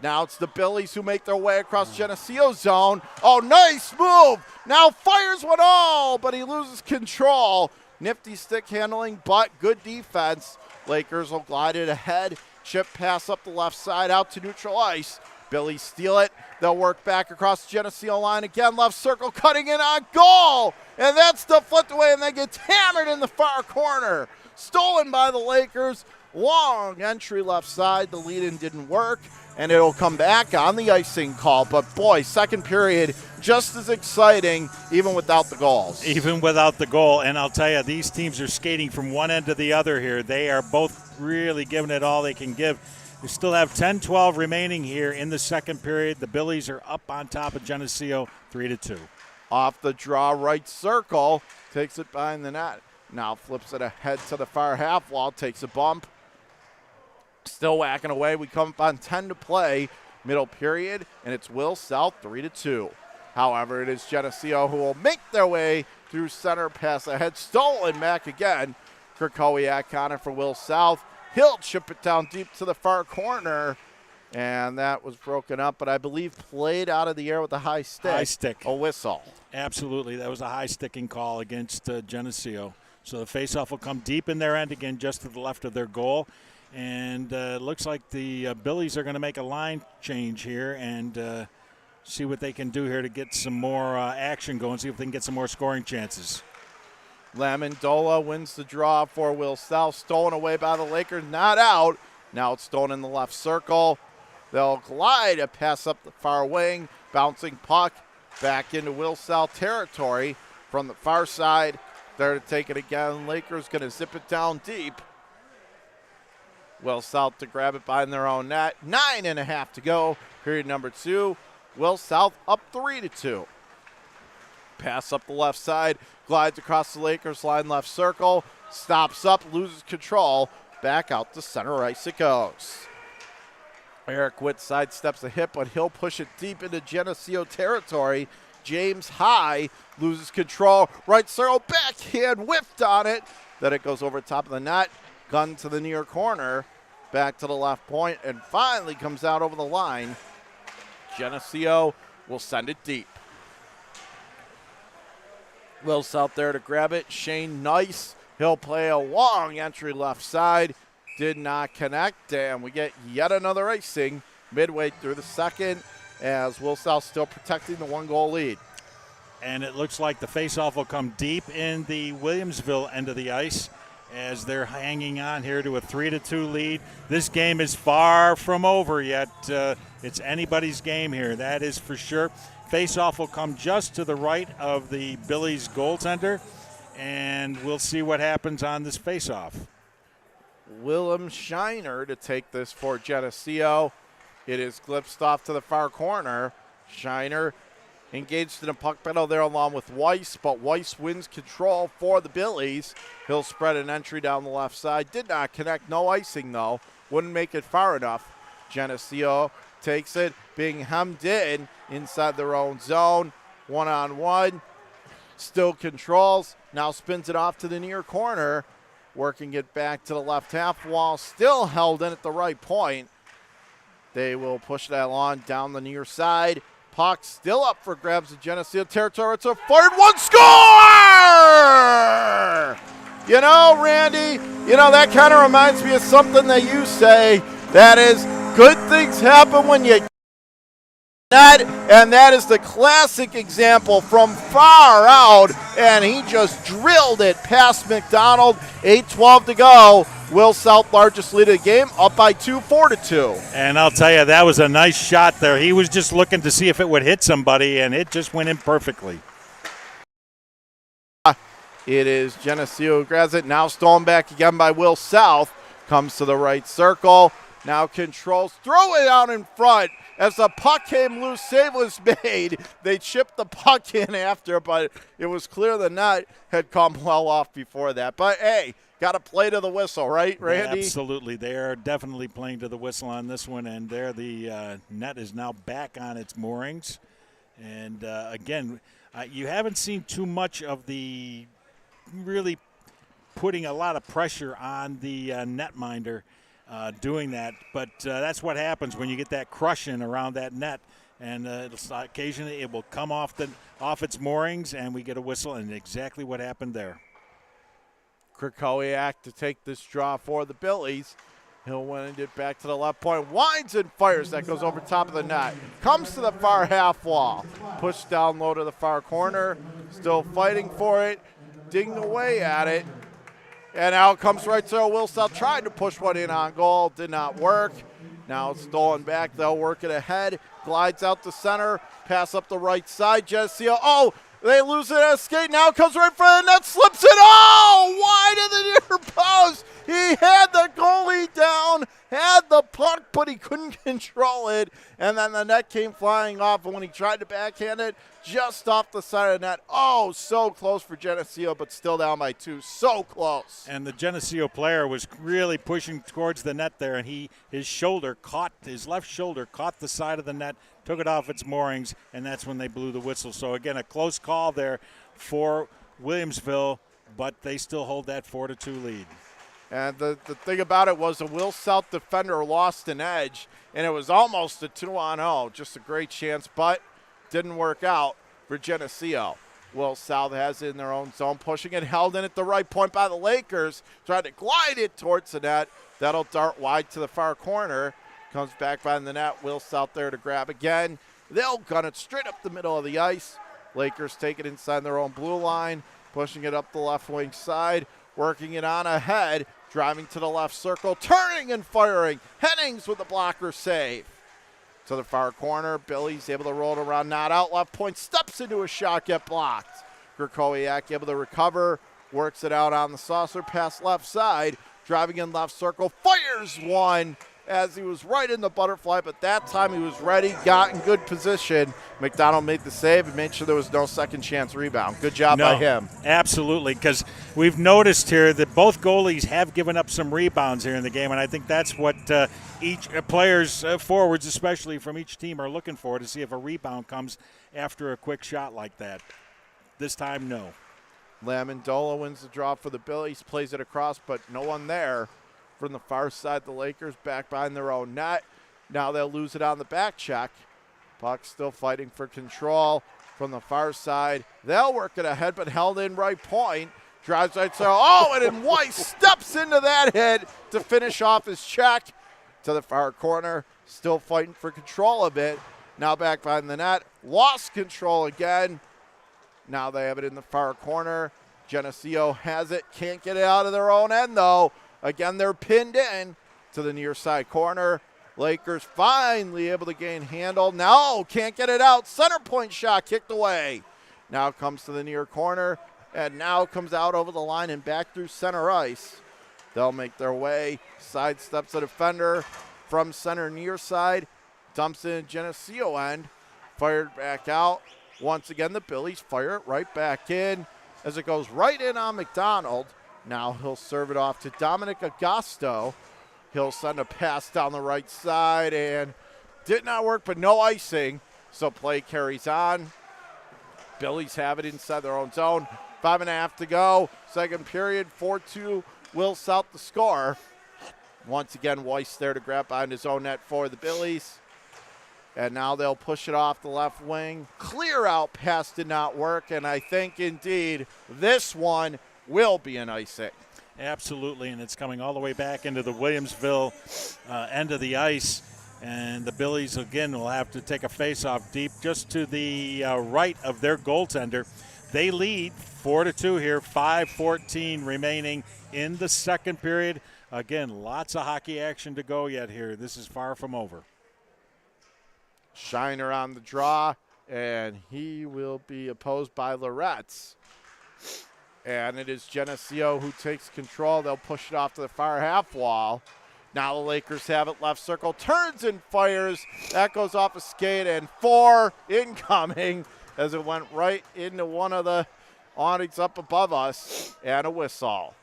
Now it's the Billies who make their way across Geneseo's zone. Oh, nice move. Now fires one all, but he loses control. Nifty stick handling, but good defense. Lakers will glide it ahead. Chip pass up the left side out to neutral ice. Billies steal it. They'll work back across the Geneseo line again. Left circle cutting in on goal. And that's deflected away and then gets hammered in the far corner. Stolen by the Lakers. Long entry left side. The lead-in didn't work. And it'll come back on the icing call. But boy, second period just as exciting even without the goals. Even without the goal. And I'll tell you, these teams are skating from one end to the other here. They are both really giving it all they can give. We still have 10-12 remaining here in the second period. The Billies are up on top of Geneseo 3-2. Off the draw, right circle. Takes it behind the net. Now flips it ahead to the far half wall. Takes a bump. Still whacking away. We come up on 10 to play. Middle period. And it's Will South 3-2. However, it is Genesseo who will make their way through center. Pass ahead. Stolen back again. Krakowiak on it for Will South. He'll chip it down deep to the far corner. And that was broken up, but I believe played out of the air with a high stick. High stick. A whistle. Absolutely. That was a high sticking call against Geneseo. So the faceoff will come deep in their end again, just to the left of their goal. And it looks like the Billies are going to make a line change here and see what they can do here to get some more action going, see if they can get some more scoring chances. Lamondola wins the draw for Will South. Stolen away by the Lakers. Not out. Now it's stolen in the left circle. They'll glide a pass up the far wing. Bouncing puck back into Will South territory from the far side. There to take it again. Lakers going to zip it down deep. Will South to grab it behind their own net. 9.5 to go. Period number 2. Will South up 3-2. Pass up the left side. Glides across the Lakers line left circle. Stops up. Loses control. Back out to center ice it goes. Eric Witt sidesteps a hit, but he'll push it deep into Geneseo territory. James High loses control. Right circle. Backhand whiffed on it. Then it goes over top of the net. Gun to the near corner. Back to the left point. And finally comes out over the line. Geneseo will send it deep. Will's out there to grab it. Shane Nice. He'll play a long entry left side. Did not connect. And we get yet another icing midway through the second as Will South still protecting the 1-goal lead. And it looks like the faceoff will come deep in the Williamsville end of the ice as they're hanging on here to a 3-2 lead. This game is far from over yet. It's anybody's game here, that is for sure. Faceoff will come just to the right of the Billies goaltender, and we'll see what happens on this faceoff. Willem Shiner to take this for Geneseo. It is glimpsed off to the far corner. Shiner engaged in a puck battle there along with Weiss, but Weiss wins control for the Billies. He'll spread an entry down the left side. Did not connect. No icing, though. Wouldn't make it far enough. Geneseo takes it, being hemmed in inside their own zone. 1-on-1. Still controls. Now spins it off to the near corner. Working it back to the left half wall. Still held in at the right point. They will push that along down the near side. Puck still up for grabs in Geneseo territory. It's a fired one. Score! You know, Randy, that kind of reminds me of something that you say. That is, good things happen when you and that is the classic example from far out, and he just drilled it past McDonald. 8:12 to go. Will South, largest lead of the game, up by 2, 4-2. And I'll tell you, that was a nice shot there. He was just looking to see if it would hit somebody, and it just went in perfectly. It is Genesseo who grabs it. Now stolen back again by Will South. Comes to the right circle. Now controls. Throw it out in front. As the puck came loose, save was made. They chipped the puck in after, but it was clear the net had come well off before that. But, hey, got to play to the whistle, right, Randy? Yeah, absolutely. They are definitely playing to the whistle on this one, and there the net is now back on its moorings. And, again, you haven't seen too much of the really putting a lot of pressure on the netminder doing that. But that's what happens when you get that crushing around that net. And occasionally it will come off its moorings, and we get a whistle, and exactly what happened there. Krakowiak to take this draw for the Billies. He'll wind it back to the left point. Winds and fires. That goes over top of the net. Comes to the far half wall. Pushed down low to the far corner. Still fighting for it. Digging away at it. And out comes right to Will South. Tried to push one in on goal. Did not work. Now it's stolen back. They'll work it ahead. Glides out to center. Pass up the right side. Genesseo. Oh, they lose it at skate. Now comes right for the net. Slips it. Oh, wide of the near post. He had the goalie down. Had the puck, but he couldn't control it. And then the net came flying off. And when he tried to backhand it, just off the side of the net. Oh, so close for Genesseo, but still down by 2. So close. And the Genesseo player was really pushing towards the net there, and his left shoulder caught the side of the net, took it off its moorings, and that's when they blew the whistle. So, again, a close call there for Williamsville, but they still hold that 4-2 lead. And the thing about it was the Will South defender lost an edge, and it was almost a 2-on-0. Just a great chance, but didn't work out for Genesseo. Will South has it in their own zone, pushing it, held in at the right point by the Lakers. Tried to glide it towards the net. That'll dart wide to the far corner. Comes back behind the net. Will South there to grab again. They'll gun it straight up the middle of the ice. Lakers take it inside their own blue line, pushing it up the left wing side, working it on ahead, driving to the left circle, turning and firing. Hennings with the blocker save. To the far corner, Billy's able to roll it around, not out, left point, steps into a shot, get blocked. Krakowiak able to recover, works it out on the saucer, pass left side, driving in left circle, fires one as he was right in the butterfly, but that time he was ready, got in good position. McDonald made the save and made sure there was no second chance rebound. Good job by him. Absolutely, because we've noticed here that both goalies have given up some rebounds here in the game, and I think that's what each players, forwards especially from each team, are looking for, to see if a rebound comes after a quick shot like that. This time, no. Lamondola wins the draw for the Billies, plays it across, but no one there. From the far side, the Lakers back behind their own net. Now they'll lose it on the back check. Puck still fighting for control from the far side. They'll work it ahead, but held in right point. Drives right side. Oh, and then Weiss steps into that hit to finish off his check. To the far corner, still fighting for control of it. Now back behind the net. Lost control again. Now they have it in the far corner. Genesseo has it. Can't get it out of their own end, though. Again, they're pinned in to the near side corner. Lakers finally able to gain handle. No, can't get it out. Center point shot kicked away. Now comes to the near corner, and now comes out over the line and back through center ice. They'll make their way. Sidesteps the defender from center near side. Dumps in Genesseo end. Fired back out. Once again, the Billies fire it right back in as it goes right in on McDonald. Now he'll serve it off to Dominic Agosto. He'll send a pass down the right side, and did not work, but no icing. So play carries on. Billies have it inside their own zone. 5.5 to go. Second period, 4-2. Will South the score. Once again, Weiss there to grab behind his own net for the Billies. And now they'll push it off the left wing. Clear out pass did not work, and I think indeed this one will be an icing. Absolutely, and it's coming all the way back into the Williamsville end of the ice. And the Billies, again, will have to take a face-off deep just to the right of their goaltender. They lead 4-2 here, 5:14 remaining in the second period again, lots of hockey action to go yet here. This is far from over. Shiner on the draw, and he will be opposed by Loretz. And it is Genesseo who takes control. They'll push it off to the far half wall. Now the Lakers have it left circle, turns and fires. That goes off a skate, and 4 incoming as it went right into one of the awnings up above us, and a whistle.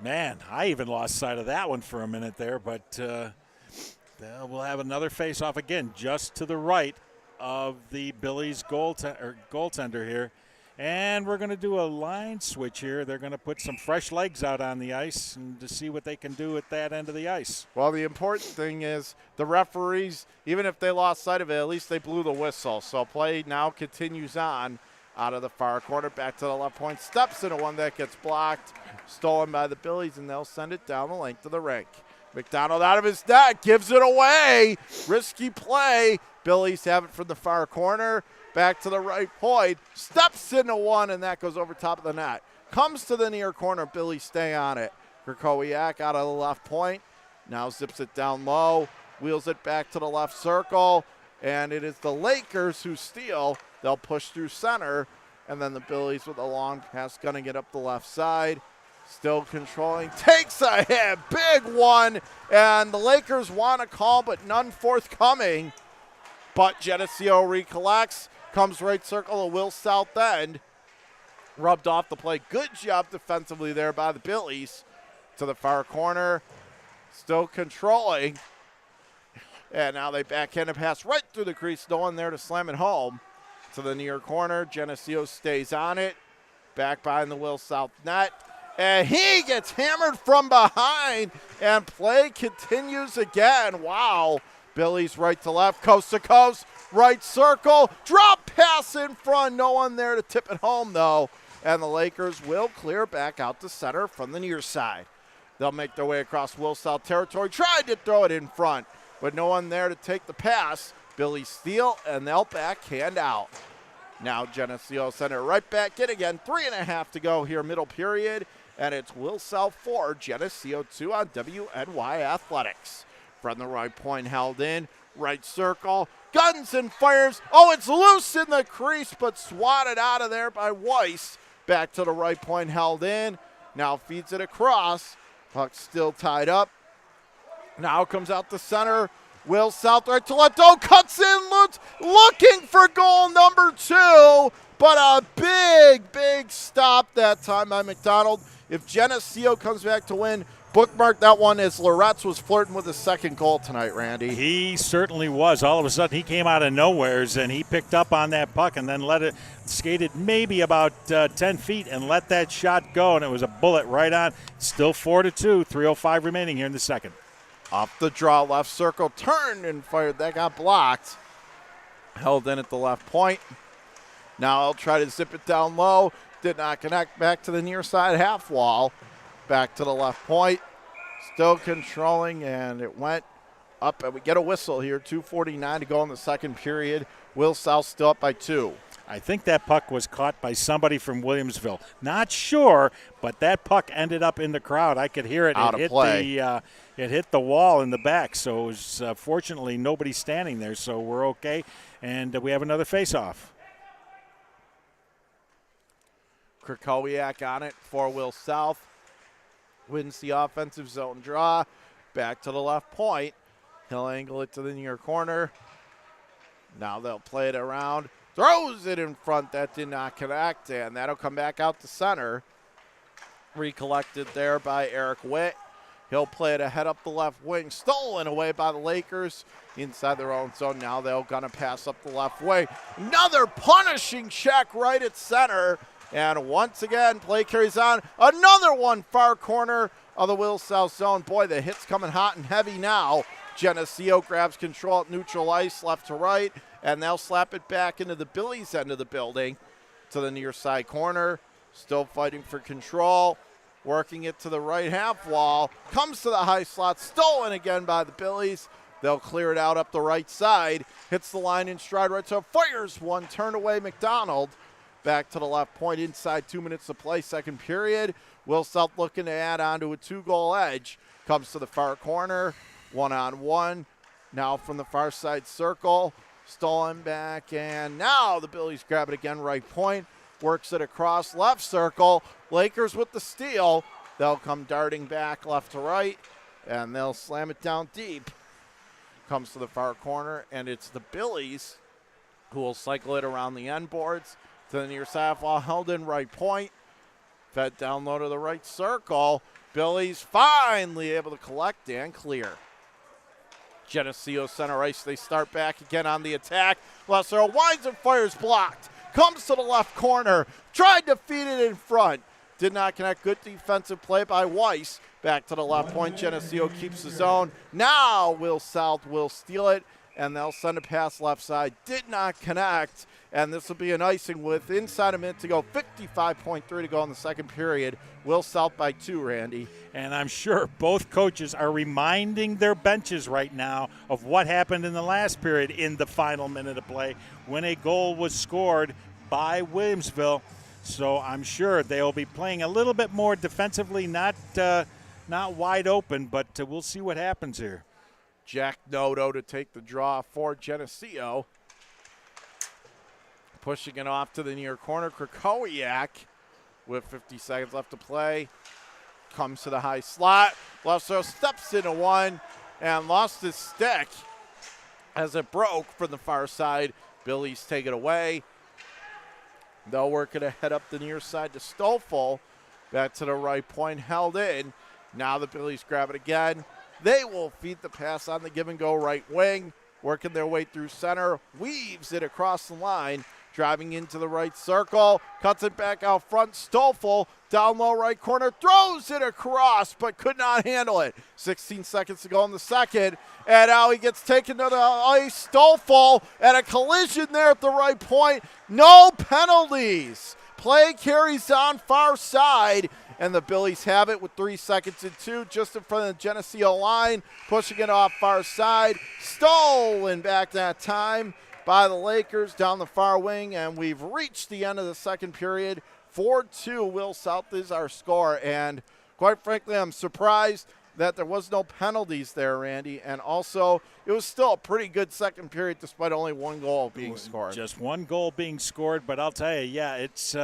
Man, I even lost sight of that one for a minute there, but we'll have another face-off again just to the right of the Billy's goaltender here. And we're going to do a line switch here. They're going to put some fresh legs out on the ice and to see what they can do at that end of the ice. Well, the important thing is the referees, even if they lost sight of it, at least they blew the whistle. So play now continues on out of the far corner, back to the left point, steps into one that gets blocked, stolen by the Billies, and they'll send it down the length of the rink. McDonald out of his net, gives it away. Risky play. Billies have it from the far corner. Back to the right point, steps into one, and that goes over top of the net. Comes to the near corner, Billy stay on it. Krakowiak out of the left point, now zips it down low, wheels it back to the left circle, and it is the Lakers who steal. They'll push through center, and then the Billies with a long pass gunning it up the left side. Still controlling, takes a hit, big one, and the Lakers want a call, but none forthcoming. But Genesseo recollects. Comes right circle of Will South End. Rubbed off the play. Good job defensively there by the Billies. To the far corner. Still controlling. And now they backhand a pass right through the crease. No one there to slam it home. To the near corner. Genesseo stays on it. Back behind the Will South net. And he gets hammered from behind. And play continues again. Wow. Billies right to left. Coast to coast. Right circle, drop pass in front. No one there to tip it home, though. And the Lakers will clear back out to center from the near side. They'll make their way across Will South territory. Tried to throw it in front, but no one there to take the pass. Billy steal, and they'll backhand out. Now Genesseo send it right back in again. 3.5 to go here, middle period. And it's Will South 4, Genesseo 2 on WNY Athletics. From the right point held in. Right circle, guns and fires. Oh, it's loose in the crease, but swatted out of there by Weiss. Back to the right point, held in. Now feeds it across. Puck still tied up. Now comes out the center. Will South right to left. Oh, cuts in, looking for goal number 2. But a big stop that time by McDonald. If Genesseo comes back to win, bookmark that one as Loretz was flirting with his second goal tonight, Randy. He certainly was. All of a sudden, he came out of nowheres, and he picked up on that puck and then let it, skated maybe about 10 feet and let that shot go, and it was a bullet right on. Still 4-2, 3:05 remaining here in the second. Off the draw, left circle, turned and fired. That got blocked. Held in at the left point. Now I'll try to zip it down low. Did not connect. Back to the near side half wall. Back to the left point. Still controlling, and it went up. And we get a whistle here. 2:49 to go in the second period. Will South still up by 2. I think that puck was caught by somebody from Williamsville. Not sure, but that puck ended up in the crowd. I could hear it. Out of play. It hit the wall in the back, so it was fortunately nobody standing there, so we're okay. And we have another face-off. Krakowiak on it for Will South. Wins the offensive zone draw. Back to the left point. He'll angle it to the near corner. Now they'll play it around. Throws it in front. That did not connect, and that'll come back out to center. Recollected there by Eric Witt. He'll play it ahead up the left wing. Stolen away by the Lakers inside their own zone. Now they're going to pass up the left wing. Another punishing check right at center. And once again, play carries on. Another one far corner of the Will South zone. Boy, the hit's coming hot and heavy now. Genesseo grabs control at neutral ice, left to right, and they'll slap it back into the Billies end of the building to the near side corner. Still fighting for control. Working it to the right half wall. Comes to the high slot. Stolen again by the Billies. They'll clear it out up the right side. Hits the line in stride right to fires one. Turned away McDonald. Back to the left point inside 2 minutes to play, second period. Will South looking to add on to a 2-goal edge. Comes to the far corner, 1-on-1. Now from the far side circle, stolen back, and now the Billies grab it again, right point. Works it across left circle. Lakers with the steal. They'll come darting back left to right, and they'll slam it down deep. Comes to the far corner, and it's the Billies who will cycle it around the end boards to the near side while held in right point. Fed down low to the right circle. Billies finally able to collect and clear. Genesseo center ice. They start back again on the attack. Lesser winds and fires blocked. Comes to the left corner. Tried to feed it in front. Did not connect. Good defensive play by Weiss. Back to the left point. Genesseo keeps his own. Now Will South will steal it, and they'll send a pass left side. Did not connect, and this will be an icing with inside a minute to go. 55.3 to go in the second period. Will South by 2, Randy. And I'm sure both coaches are reminding their benches right now of what happened in the last period in the final minute of play when a goal was scored by Williamsville. So I'm sure they'll be playing a little bit more defensively, not wide open, but we'll see what happens here. Jack Noto to take the draw for Genesseo. Pushing it off to the near corner. Krakowiak with 50 seconds left to play. Comes to the high slot. Lesser steps into one and lost his stick as it broke from the far side. Billies take it away. They'll work it ahead up the near side to Stoffel. Back to the right point, held in. Now the Billies grab it again. They will feed the pass on the give-and-go right wing. Working their way through center. Weaves it across the line. Driving into the right circle. Cuts it back out front. Stoffel down low right corner. Throws it across, but could not handle it. 16 seconds to go in the second. And now he gets taken to the ice. Stoffel and a collision there at the right point. No penalties. Play carries on far side. And the Billies have it with 3 seconds and 2 just in front of the Genesseo line. Pushing it off far side. Stolen back that time by the Lakers down the far wing. And we've reached the end of the second period. 4-2, Will South is our score. And quite frankly, I'm surprised that there was no penalties there, Randy. And also, it was still a pretty good second period despite only 1 goal being scored. Just 1 goal being scored, but I'll tell you, yeah, it's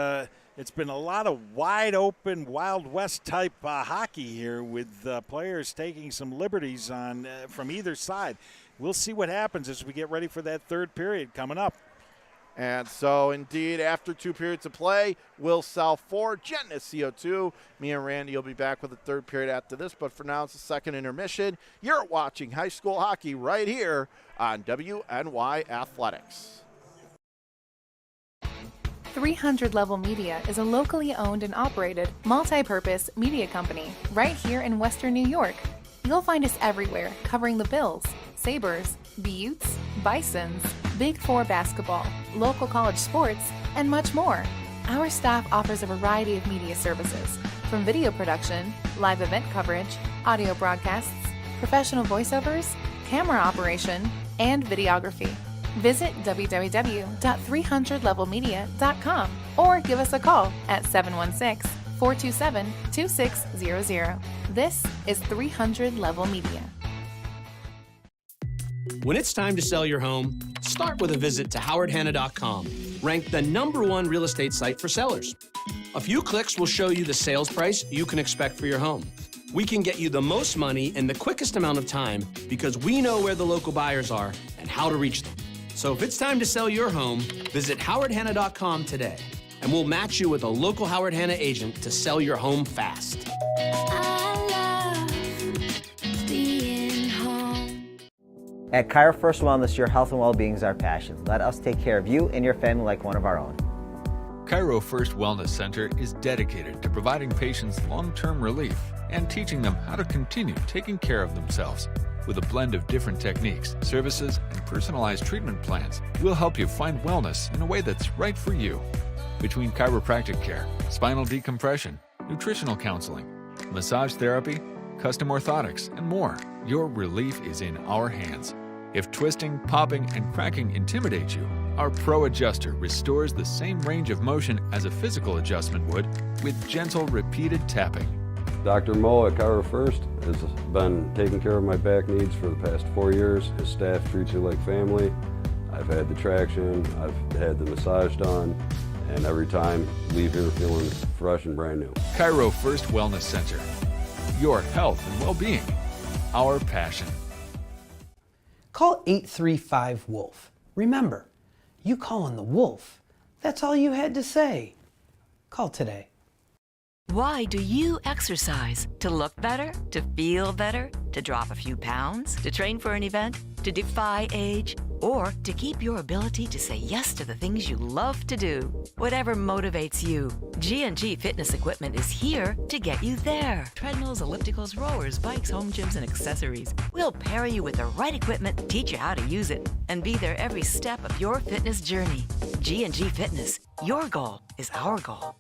been a lot of wide open, Wild West type hockey here with players taking some liberties on from either side. We'll see what happens as we get ready for that third period coming up. And so, indeed, after 2 periods of play, Will South 4, Genesseo 2. Me and Randy will be back with the third period after this, but for now, it's the second intermission. You're watching high school hockey right here on WNY Athletics. 300 Level Media is a locally owned and operated multi-purpose media company right here in Western New York. You'll find us everywhere, covering the Bills, Sabres, Buttes, Bisons, Big Four basketball, local college sports, and much more. Our staff offers a variety of media services, from video production, live event coverage, audio broadcasts, professional voiceovers, camera operation, and videography. Visit www.300levelmedia.com or give us a call at 716-427-2600. This is 300 Level Media. When it's time to sell your home, start with a visit to howardhanna.com, ranked the #1 real estate site for sellers. A few clicks will show you the sales price you can expect for your home. We can get you the most money in the quickest amount of time because we know where the local buyers are and how to reach them. So if it's time to sell your home, visit howardhanna.com today, and we'll match you with a local Howard Hanna agent to sell your home fast. At Cairo First Wellness, your health and well-being is our passion. Let us take care of you and your family like one of our own. Cairo First Wellness Center is dedicated to providing patients long-term relief and teaching them how to continue taking care of themselves. With a blend of different techniques, services, and personalized treatment plans, we'll help you find wellness in a way that's right for you. Between chiropractic care, spinal decompression, nutritional counseling, massage therapy, custom orthotics, and more, your relief is in our hands. If twisting, popping, and cracking intimidate you, Our Pro Adjuster restores the same range of motion as a physical adjustment would with gentle, repeated tapping. Dr. Mo at Chiro First has been taking care of my back needs for the past 4 years. His staff treats you like family. I've had the traction, I've had the massage done, and every time leave here feeling fresh and brand new. Chiro First Wellness Center. Your health and well-being. Our passion. Call 835-WOLF. Remember, you call on the wolf. That's all you had to say. Call today. Why do you exercise? To look better? To feel better? To drop a few pounds? To train for an event? To defy age? Or to keep your ability to say yes to the things you love to do? Whatever motivates you, G&G Fitness Equipment is here to get you there. Treadmills, ellipticals, rowers, bikes, home gyms, and accessories. We'll pair you with the right equipment, teach you how to use it, and be there every step of your fitness journey. G&G Fitness. Your goal is our goal.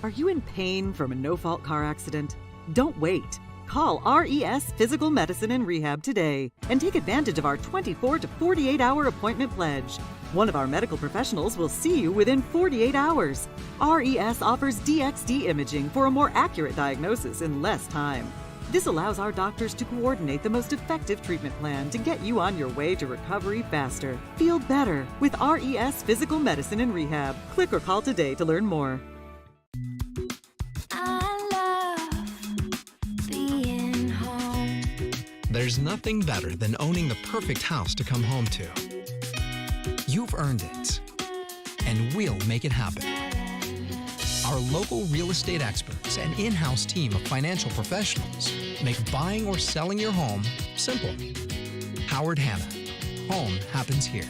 Are you in pain from a no-fault car accident? Don't wait. Call RES Physical Medicine and Rehab today and take advantage of our 24 to 48-hour appointment pledge. One of our medical professionals will see you within 48 hours. RES offers DXD imaging for a more accurate diagnosis in less time. This allows our doctors to coordinate the most effective treatment plan to get you on your way to recovery faster. Feel better with RES Physical Medicine and Rehab. Click or call today to learn more. There's nothing better than owning the perfect house to come home to. You've earned it, and we'll make it happen. Our local real estate experts and in-house team of financial professionals make buying or selling your home simple. Howard Hanna. Home happens here.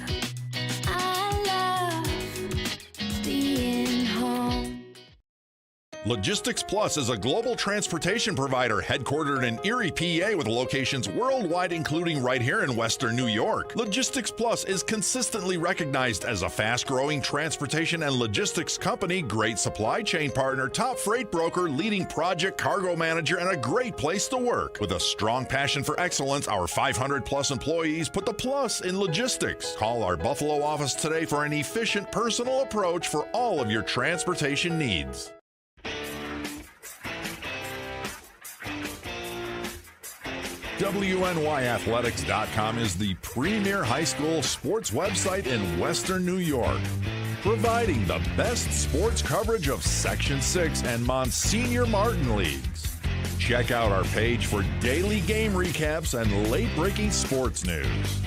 Logistics Plus is a global transportation provider headquartered in Erie, PA with locations worldwide, including right here in Western New York. Logistics Plus is consistently recognized as a fast-growing transportation and logistics company, great supply chain partner, top freight broker, leading project cargo manager, and a great place to work. With a strong passion for excellence, our 500-plus employees put the plus in logistics. Call our Buffalo office today for an efficient, personal approach for all of your transportation needs. WNYathletics.com is the premier high school sports website in Western New York, providing the best sports coverage of Section 6 and Monsignor Martin leagues. Check out our page for daily game recaps and late-breaking sports news.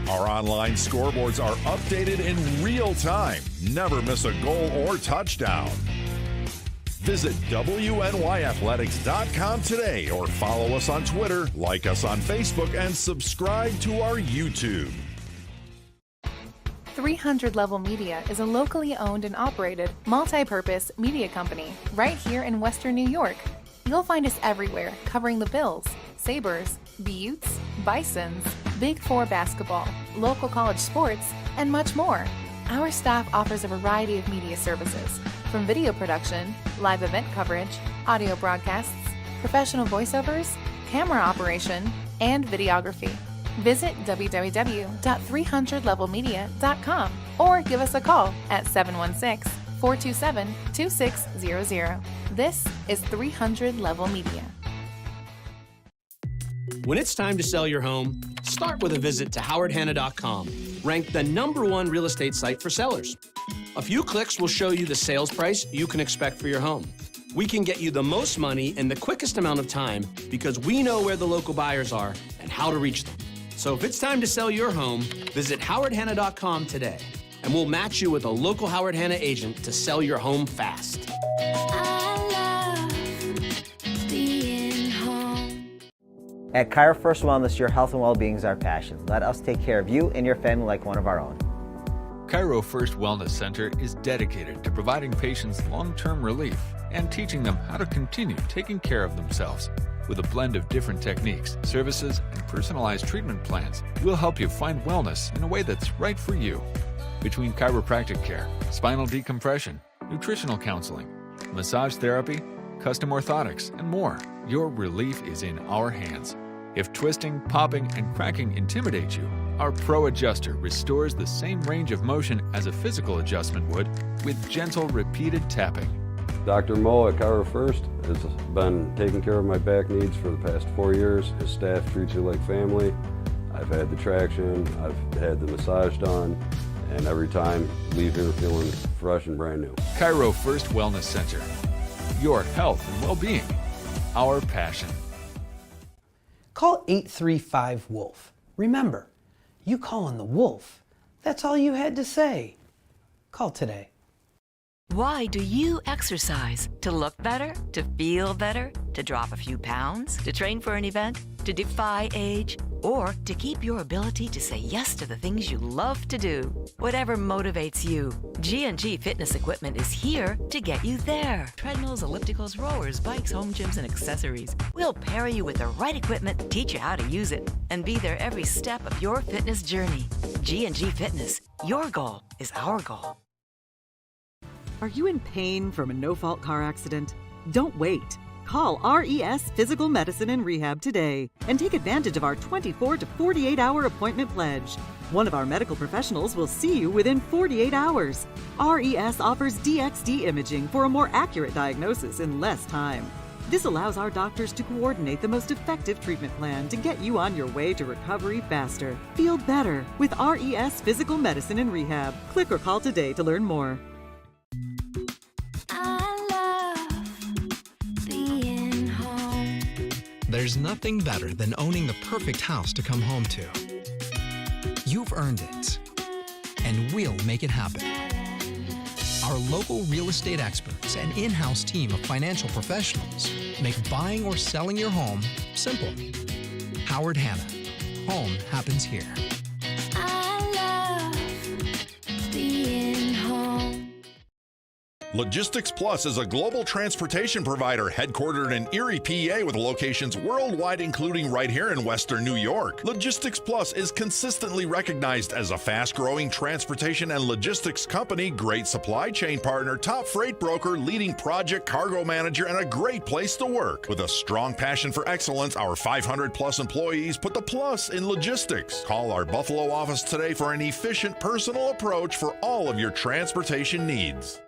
Our online scoreboards are updated in real time. Never miss a goal or touchdown. Visit WNYathletics.com today or follow us on Twitter, like us on Facebook, and subscribe to our YouTube. 300 Level Media is a locally owned and operated multi-purpose media company right here in Western New York. You'll find us everywhere covering the Bills, Sabres, Buttes, Bisons, Big Four basketball, local college sports, and much more. Our staff offers a variety of media services, from video production, live event coverage, audio broadcasts, professional voiceovers, camera operation, and videography. Visit www.300levelmedia.com or give us a call at 716-427-2600. This is 300 Level Media. When it's time to sell your home, start with a visit to howardhanna.com, ranked the #1 real estate site for sellers. A few clicks will show you the sales price you can expect for your home. We can get you the most money in the quickest amount of time because we know where the local buyers are and how to reach them. So if it's time to sell your home, visit howardhanna.com today, and we'll match you with a local Howard Hanna agent to sell your home fast. At Chiro First Wellness, your health and well-being is our passion. Let us take care of you and your family like one of our own. Chiro First Wellness Center is dedicated to providing patients long-term relief and teaching them how to continue taking care of themselves. With a blend of different techniques, services, and personalized treatment plans, we'll help you find wellness in a way that's right for you. Between chiropractic care, spinal decompression, nutritional counseling, massage therapy, custom orthotics, and more, your relief is in our hands. If twisting, popping, and cracking intimidate you, Our Pro Adjuster restores the same range of motion as a physical adjustment would with gentle, repeated tapping. Dr. Mo at Chiro First has been taking care of my back needs for the past 4 years. His staff treats you like family. I've had the traction, I've had the massage done, and every time leave here feeling fresh and brand new. Chiro First Wellness Center. Your health and well-being. Our passion. Call 835-WOLF. Remember, you call on the wolf. That's all you had to say. Call today. Why do you exercise? To look better? To feel better? To drop a few pounds? To train for an event? To defy age? Or to keep your ability to say yes to the things you love to do? Whatever motivates you, G&G Fitness Equipment is here to get you there. Treadmills, ellipticals, rowers, bikes, home gyms, and accessories. We'll pair you with the right equipment, teach you how to use it, and be there every step of your fitness journey. G&G Fitness. Your goal is our goal. Are you in pain from a no-fault car accident? Don't wait. Call RES Physical Medicine and Rehab today and take advantage of our 24 to 48-hour appointment pledge. One of our medical professionals will see you within 48 hours. RES offers DXD imaging for a more accurate diagnosis in less time. This allows our doctors to coordinate the most effective treatment plan to get you on your way to recovery faster. Feel better with RES Physical Medicine and Rehab. Click or call today to learn more. There's nothing better than owning the perfect house to come home to. You've earned it, and we'll make it happen. Our local real estate experts and in-house team of financial professionals make buying or selling your home simple. Howard Hanna. Home happens here. Logistics Plus is a global transportation provider headquartered in Erie, PA with locations worldwide, including right here in Western New York. Logistics Plus is consistently recognized as a fast-growing transportation and logistics company, great supply chain partner, top freight broker, leading project cargo manager, and a great place to work. With a strong passion for excellence, our 500-plus employees put the plus in logistics. Call our Buffalo office today for an efficient, personal approach for all of your transportation needs.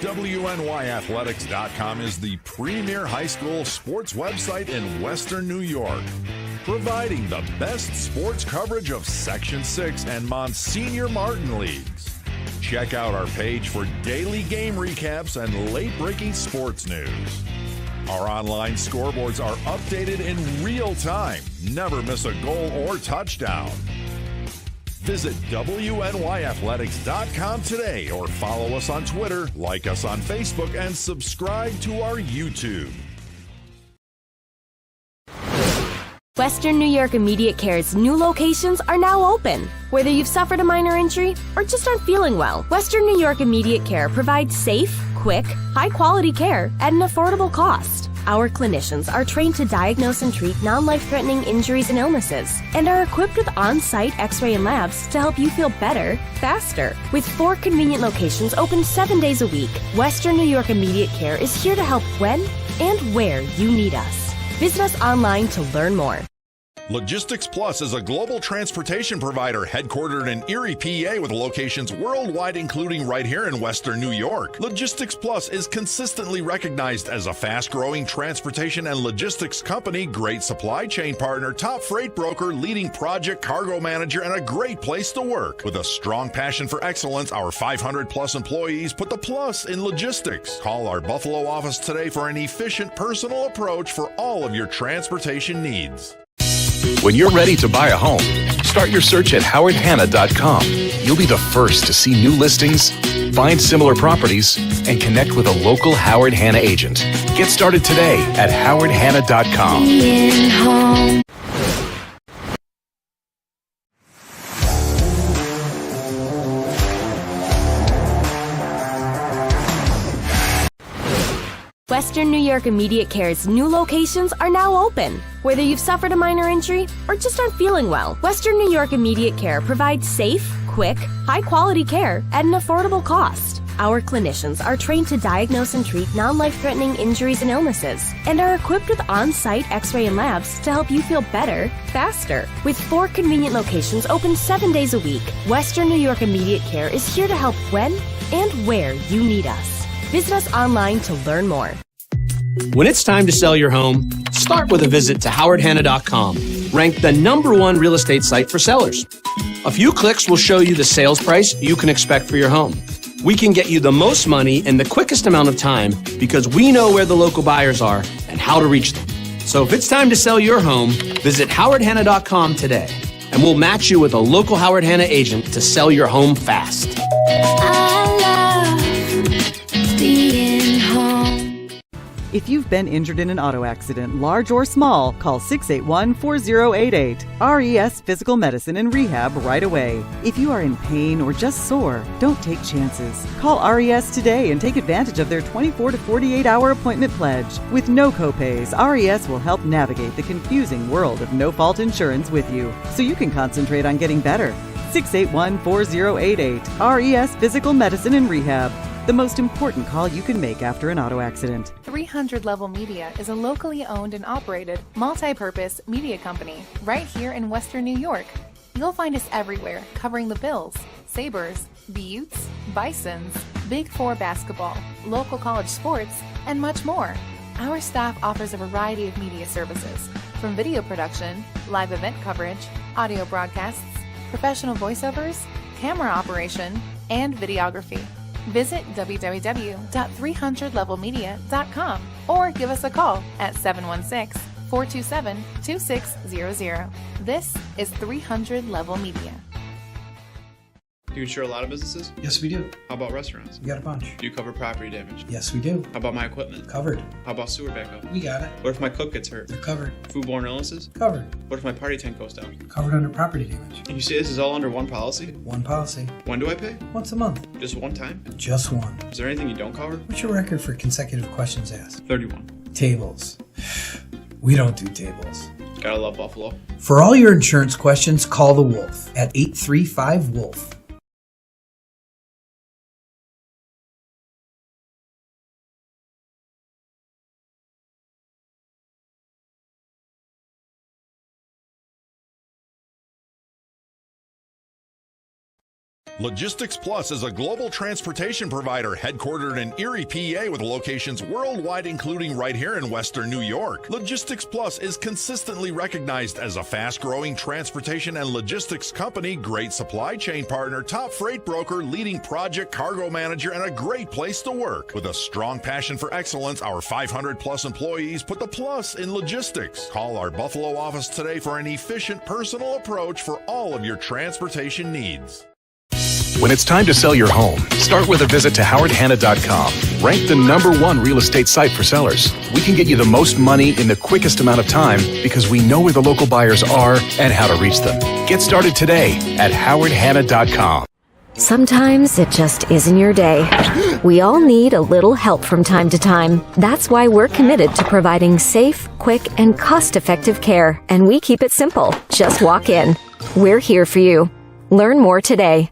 WNYathletics.com is the premier high school sports website in Western New York, providing the best sports coverage of Section 6 and Monsignor Martin leagues. Check out our page for daily game recaps and late-breaking sports news. Our online scoreboards are updated in real time. Never miss a goal or touchdown. Visit WNYathletics.com today or follow us on Twitter, like us on Facebook, and subscribe to our YouTube. Western New York Immediate Care's new locations are now open. Whether you've suffered a minor injury or just aren't feeling well, Western New York Immediate Care provides safe, quick, high-quality care at an affordable cost. Our clinicians are trained to diagnose and treat non-life-threatening injuries and illnesses and are equipped with on-site x-ray and labs to help you feel better, faster. With 4 convenient locations open 7 days a week, Western New York Immediate Care is here to help when and where you need us. Visit us online to learn more. Logistics Plus is a global transportation provider headquartered in Erie, PA with locations worldwide, including right here in Western New York. Logistics Plus is consistently recognized as a fast-growing transportation and logistics company, great supply chain partner, top freight broker, leading project cargo manager, and a great place to work. With a strong passion for excellence, our 500-plus employees put the plus in logistics. Call our Buffalo office today for an efficient, personal approach for all of your transportation needs. When you're ready to buy a home, start your search at howardhanna.com. You'll be the first to see new listings, find similar properties, and connect with a local Howard Hanna agent. Get started today at howardhanna.com. Western New York Immediate Care's new locations are now open. Whether you've suffered a minor injury or just aren't feeling well, Western New York Immediate Care provides safe, quick, high-quality care at an affordable cost. Our clinicians are trained to diagnose and treat non-life-threatening injuries and illnesses and are equipped with on-site x-ray and labs to help you feel better, faster. With 4 convenient locations open 7 days a week, Western New York Immediate Care is here to help when and where you need us. Visit us online to learn more. When it's time to sell your home, start with a visit to howardhanna.com, ranked the #1 real estate site for sellers. A few clicks will show you the sales price you can expect for your home. We can get you the most money in the quickest amount of time because we know where the local buyers are and how to reach them. So if it's time to sell your home, visit howardhanna.com today, and we'll match you with a local Howard Hanna agent to sell your home fast. If you've been injured in an auto accident, large or small, call 681-4088. RES Physical Medicine and Rehab right away. If you are in pain or just sore, don't take chances. Call RES today and take advantage of their 24 to 48-hour appointment pledge. With no copays, RES will help navigate the confusing world of no-fault insurance with you, so you can concentrate on getting better. 681-4088. RES Physical Medicine and Rehab. The most important call you can make after an auto accident. 300 Level Media is a locally owned and operated multi-purpose media company right here in Western New York. You'll find us everywhere covering the Bills, Sabres, Buttes, Bisons, Big Four basketball, local college sports, and much more. Our staff offers a variety of media services, from video production, live event coverage, audio broadcasts, professional voiceovers, camera operation, and videography. Visit www.300levelmedia.com or give us a call at 716-427-2600. This is 300 Level Media. Do you insure a lot of businesses? Yes, we do. How about restaurants? We got a bunch. Do you cover property damage? Yes, we do. How about my equipment? Covered. How about sewer backup? We got it. What if my cook gets hurt? You're covered. Foodborne illnesses? Covered. What if my party tent goes down? Covered under property damage. And you say this is all under one policy? One policy. When do I pay? Once a month. Just one time? Just one. Is there anything you don't cover? What's your record for consecutive questions asked? 31. Tables. We don't do tables. Gotta love Buffalo. For all your insurance questions, call the Wolf at 835-WOLF. Logistics Plus is a global transportation provider headquartered in Erie, PA with locations worldwide, including right here in Western New York. Logistics Plus is consistently recognized as a fast-growing transportation and logistics company, great supply chain partner, top freight broker, leading project cargo manager, and a great place to work. With a strong passion for excellence, our 500-plus employees put the plus in logistics. Call our Buffalo office today for an efficient, personal approach for all of your transportation needs. When it's time to sell your home, start with a visit to howardhanna.com. Ranked the #1 real estate site for sellers. We can get you the most money in the quickest amount of time because we know where the local buyers are and how to reach them. Get started today at howardhanna.com. Sometimes it just isn't your day. We all need a little help from time to time. That's why we're committed to providing safe, quick, and cost-effective care. And we keep it simple. Just walk in. We're here for you. Learn more today.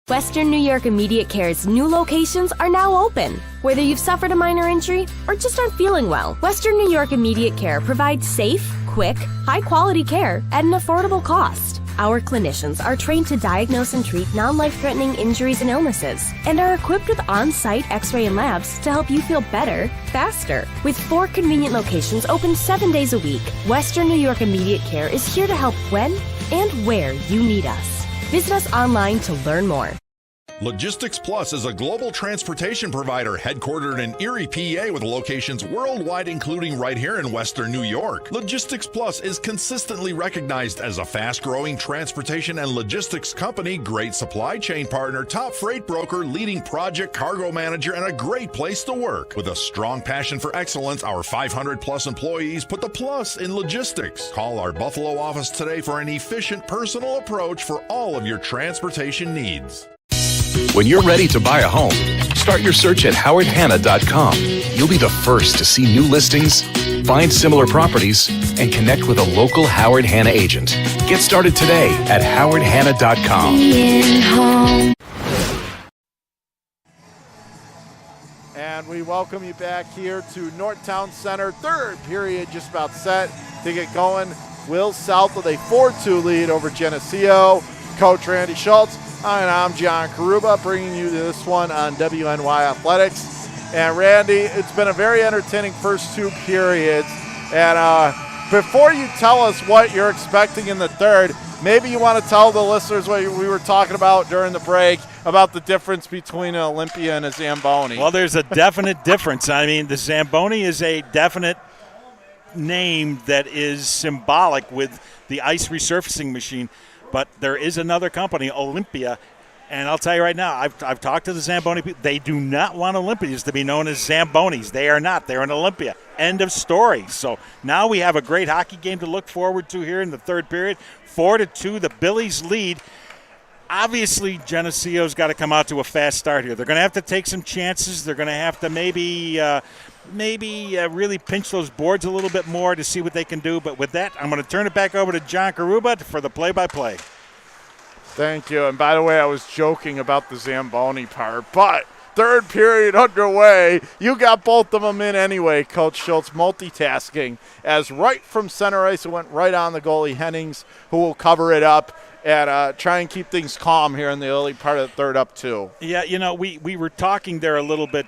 Western New York Immediate Care's new locations are now open. Whether you've suffered a minor injury or just aren't feeling well, Western New York Immediate Care provides safe, quick, high-quality care at an affordable cost. Our clinicians are trained to diagnose and treat non-life-threatening injuries and illnesses and are equipped with on-site x-ray and labs to help you feel better, faster. With 4 convenient locations open 7 days a week, Western New York Immediate Care is here to help when and where you need us. Visit us online to learn more. Logistics Plus is a global transportation provider headquartered in Erie, PA with locations worldwide, including right here in Western New York. Logistics Plus is consistently recognized as a fast-growing transportation and logistics company, great supply chain partner, top freight broker, leading project cargo manager, and a great place to work. With a strong passion for excellence, our 500-plus employees put the plus in logistics. Call our Buffalo office today for an efficient, personal approach for all of your transportation needs. When you're ready to buy a home, start your search at howardhanna.com. You'll be the first to see new listings, find similar properties, and connect with a local Howard Hanna agent. Get started today at howardhanna.com. And we welcome you back here to NORTHTOWN Center. Third period just about set to get going. Will South with a 4-2 lead over Genesseo. Coach Randy Schultz. And I'm John Karuba, bringing you this one on WNY Athletics. And Randy, it's been a very entertaining first two periods. And before you tell us what you're expecting in the third, maybe you want to tell the listeners what we were talking about during the break about the difference between an Olympia and a Zamboni. Well, there's a definite difference. I mean, the Zamboni is a definite name that is symbolic with the ice resurfacing machine. But there is another company, Olympia, and I'll tell you right now, I've talked to the Zamboni people. They do not want Olympians to be known as Zambonis. They are not. They're an Olympia. End of story. So now we have a great hockey game to look forward to here in the third period. 4-2, the Billies lead. Obviously, Geneseo's got to come out to a fast start here. They're going to have to take some chances. They're going to have to maybe really pinch those boards a little bit more to see what they can do. But with that, I'm going to turn it back over to John Karuba for the play-by-play. Thank you. And by the way, I was joking about the Zamboni part, but third period underway. You got both of them in anyway, Coach Schultz, multitasking. As right from center ice, it went right on the goalie, Hennings, who will cover it up and try and keep things calm here in the early part of the third up two. Yeah, you know, we were talking there a little bit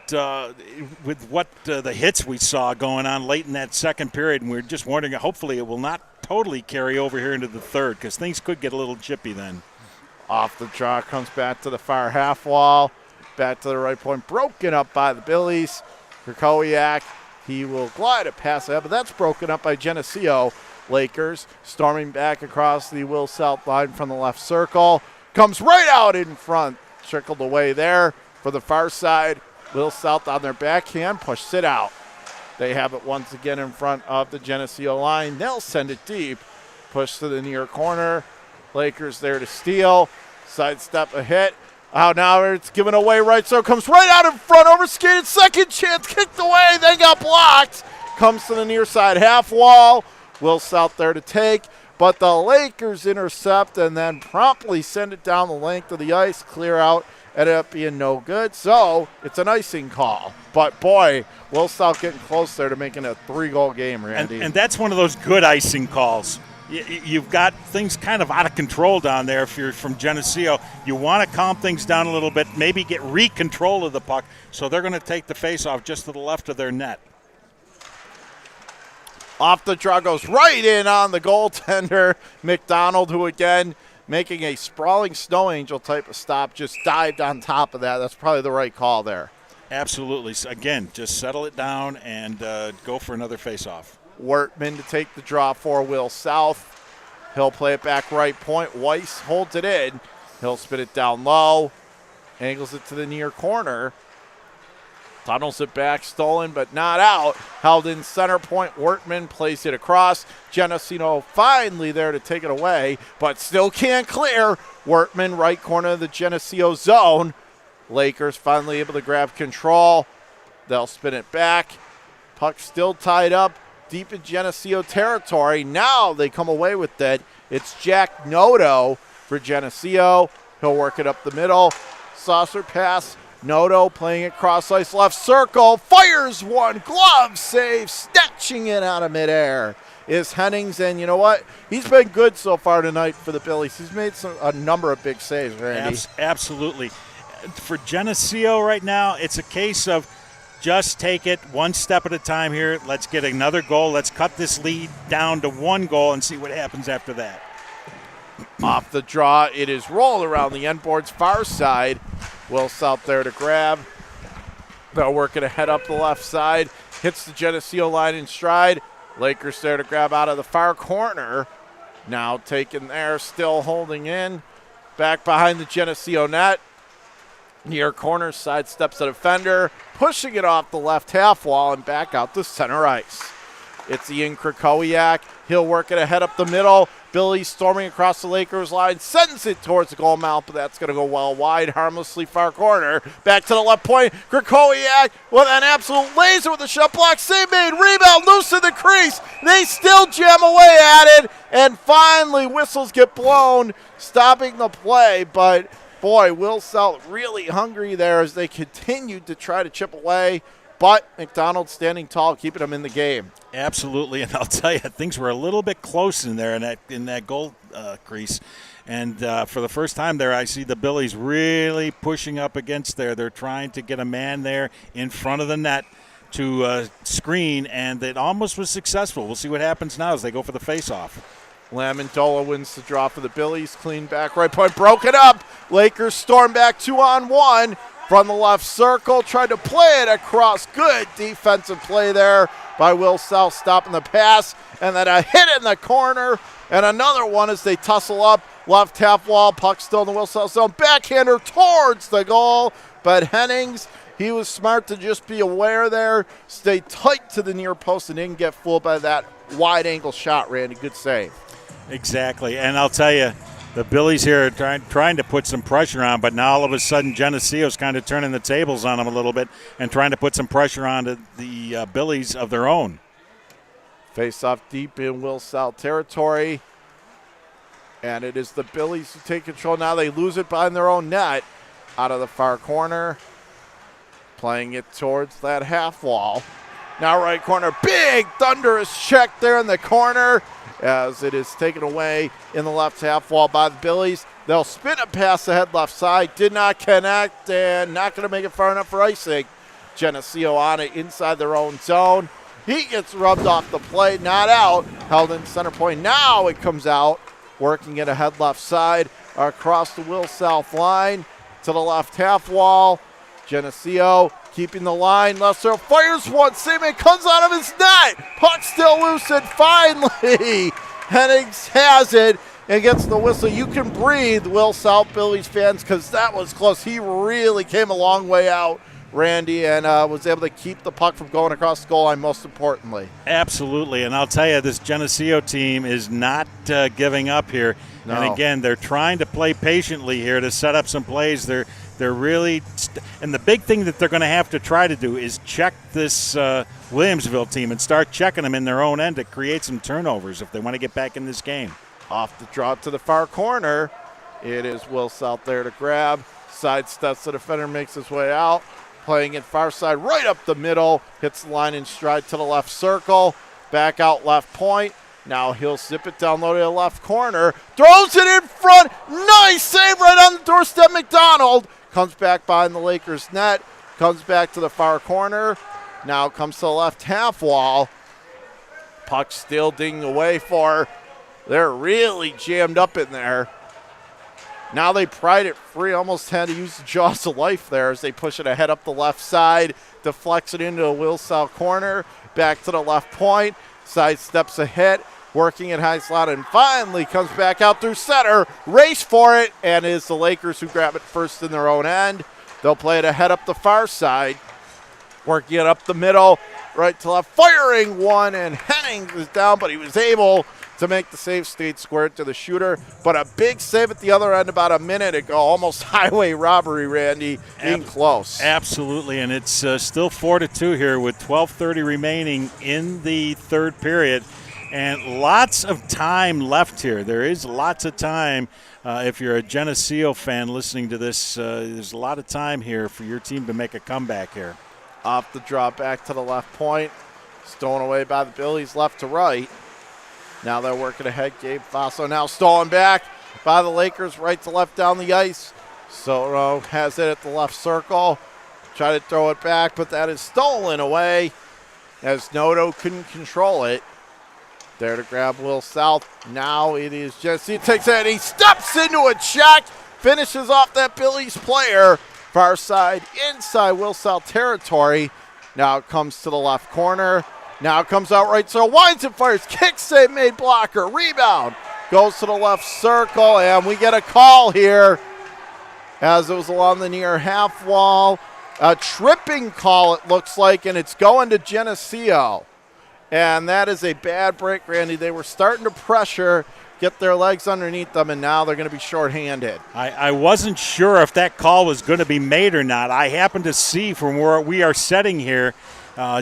with what the hits we saw going on late in that second period, and we were just wondering, hopefully it will not totally carry over here into the third because things could get a little chippy then. Off the draw, comes back to the far half wall, back to the right point, broken up by the Billies. Krakowiak, he will glide it past that, but that's broken up by Genesseo. Lakers storming back across the Will South line from the left circle. Comes right out in front. Trickled away there for the far side. Will South on their backhand. Pushes it out. They have it once again in front of the Genesseo line. They'll send it deep. Push to the near corner. Lakers there to steal. Sidestep a hit. Out now it's given away right. So comes right out in front. Overskated. Second chance. Kicked away. Then got blocked. Comes to the near side half wall. Will South there to take, but the Lakers intercept and then promptly send it down the length of the ice, clear out, ended up being no good. So it's an icing call. But boy, Will South getting close there to making a 3-goal game, Randy. And that's one of those good icing calls. You've got things kind of out of control down there if you're from Genesseo. You want to calm things down a little bit, maybe get re-control of the puck, so they're going to take the face-off just to the left of their net. Off the draw goes right in on the goaltender, McDonald, who again making a sprawling snow angel type of stop, just dived on top of that. That's probably the right call there. Absolutely. Again, just settle it down and go for another face-off. Wortman to take the draw for Will South. He'll play it back right point. Weiss holds it in. He'll spin it down low. Angles it to the near corner. Tunnels it back, stolen but not out. Held in center point. Wortman plays it across. Genesseo finally there to take it away, but still can't clear. Wortman right corner of the Genesseo zone. Lakers finally able to grab control. They'll spin it back. Puck still tied up deep in Genesseo territory. Now they come away with it. It's Jack Noto for Genesseo. He'll work it up the middle. Saucer pass. Noto playing it cross ice left circle, fires one, glove save, snatching it out of midair is Hennings, and you know what? He's been good so far tonight for the Billies. He's made a number of big saves, Randy. Absolutely. For Genesseo right now, it's a case of just take it one step at a time here. Let's get another goal. Let's cut this lead down to 1 goal and see what happens after that. Off the draw, it is rolled around the end boards far side. Will South there to grab. They'll work it ahead up the left side. Hits the Genesseo line in stride. Lakers there to grab out of the far corner. Now taken there, still holding in. Back behind the Genesseo net. Near corner, sidesteps the defender. Pushing it off the left half wall and back out to center ice. It's Ian Krakowiak. He'll work it ahead up the middle. Billy storming across the Lakers line, sends it towards the goal mouth, but that's going to go well wide, harmlessly far corner. Back to the left point. Krakowiak with an absolute laser with the shot block. Save made, rebound, loose in the crease. They still jam away at it, and finally whistles get blown, stopping the play. But boy, Will South really hungry there as they continued to try to chip away. But McDonald standing tall, keeping them in the game. Absolutely, and I'll tell you, things were a little bit close in there in that goal crease. And for the first time there, I see the Billies really pushing up against there. They're trying to get a man there in front of the net to screen, and it almost was successful. We'll see what happens now as they go for the face-off. Lamondola wins the draw for the Billies. Clean back right point, broken up. Lakers storm back 2-on-1. From the left circle, tried to play it across. Good defensive play there by Will South, stopping the pass. And then a hit in the corner. And another one as they tussle up. Left half wall, puck still in the Will South zone. Backhander towards the goal. But Hennings, he was smart to just be aware there. Stay tight to the near post and didn't get fooled by that wide angle shot, Randy. Good save. Exactly. And I'll tell you, the Billies here are trying to put some pressure on, but now all of a sudden Geneseo's kind of turning the tables on them a little bit and trying to put some pressure on the Billies of their own. Face off deep in Will South territory. And it is the Billies who take control. Now they lose it behind their own net out of the far corner. Playing it towards that half wall. Now right corner, big thunderous check there in the corner. As it is taken away in the left half wall by the Billies. They'll spin it past the head left side. Did not connect and not going to make it far enough for icing. Genesseo on it inside their own zone. He gets rubbed off the play, not out. Held in center point. Now it comes out. Working it ahead left side across the Will South line to the left half wall. Geneseo keeping the line. Lesser fires one. Seaman comes out of his net. Puck still loose, and finally Hennings has it and gets the whistle. You can breathe, Will South Billies fans, because that was close. He really came a long way out, Randy, and was able to keep the puck from going across the goal line, most importantly. Absolutely, and I'll tell you, this Geneseo team is not giving up here. No. And again, they're trying to play patiently here to set up some plays. They're really and the big thing that they're going to have to try to do is check this Williamsville team and start checking them in their own end to create some turnovers if they want to get back in this game. Off the draw to the far corner. It is Will South there to grab. Sidesteps the defender, makes his way out. Playing it far side right up the middle. Hits the line in stride to the left circle. Back out left point. Now he'll zip it down low to the left corner. Throws it in front. Nice save right on the doorstep. McDonald comes back behind the Lakers net. Comes back to the far corner. Now comes to the left half wall. Puck still dinging away for. They're really jammed up in there. Now they pried it free. Almost had to use the jaws of life there as they push it ahead up the left side. Deflects it into a Will South corner. Back to the left point. Side steps ahead. Working at high slot and finally comes back out through center. Race for it, and it is the Lakers who grab it first in their own end. They'll play it ahead up the far side. Working it up the middle, right to left. Firing one, and Henning was down, but he was able to make the save. Stayed squared to the shooter. But a big save at the other end about a minute ago. Almost highway robbery, Randy. Being close. Absolutely, and it's still 4-2 here with 12:30 remaining in the third period. And lots of time left here. There is lots of time. If you're a Geneseo fan listening to this, there's a lot of time here for your team to make a comeback here. Off the draw back to the left point. Stolen away by the Billies left to right. Now they're working ahead. Gabe Faso now stolen back by the Lakers right to left down the ice. Soto has it at the left circle. Try to throw it back, but that is stolen away as Noto couldn't control it. There to grab Will South. Now it is Jesse. Takes it and he steps into a check. Finishes off that Billies player. Far side, inside Will South territory. Now it comes to the left corner. Now it comes out right, so winds and fires. Kick save made, blocker. Rebound. Goes to the left circle, and we get a call here as it was along the near half wall. A tripping call, it looks like, and it's going to Genesseo. And that is a bad break, Randy. They were starting to pressure, get their legs underneath them, and now they're going to be shorthanded. I wasn't sure if that call was going to be made or not. I happened to see from where we are sitting here,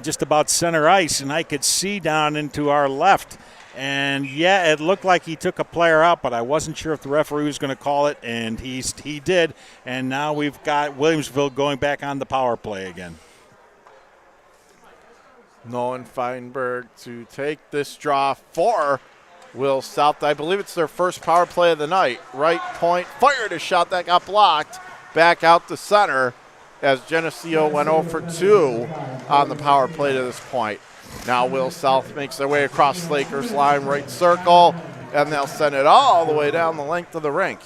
just about center ice, and I could see down into our left. And, yeah, it looked like he took a player out, but I wasn't sure if the referee was going to call it, and he did. And now we've got Williamsville going back on the power play again. Nolan Feinberg to take this draw for Will South. I believe it's their first power play of the night. Right point, fired a shot that got blocked. Back out to center as Genesseo went 0 for 2 on the power play to this point. Now Will South makes their way across Lakers line, right circle, and they'll send it all the way down the length of the rink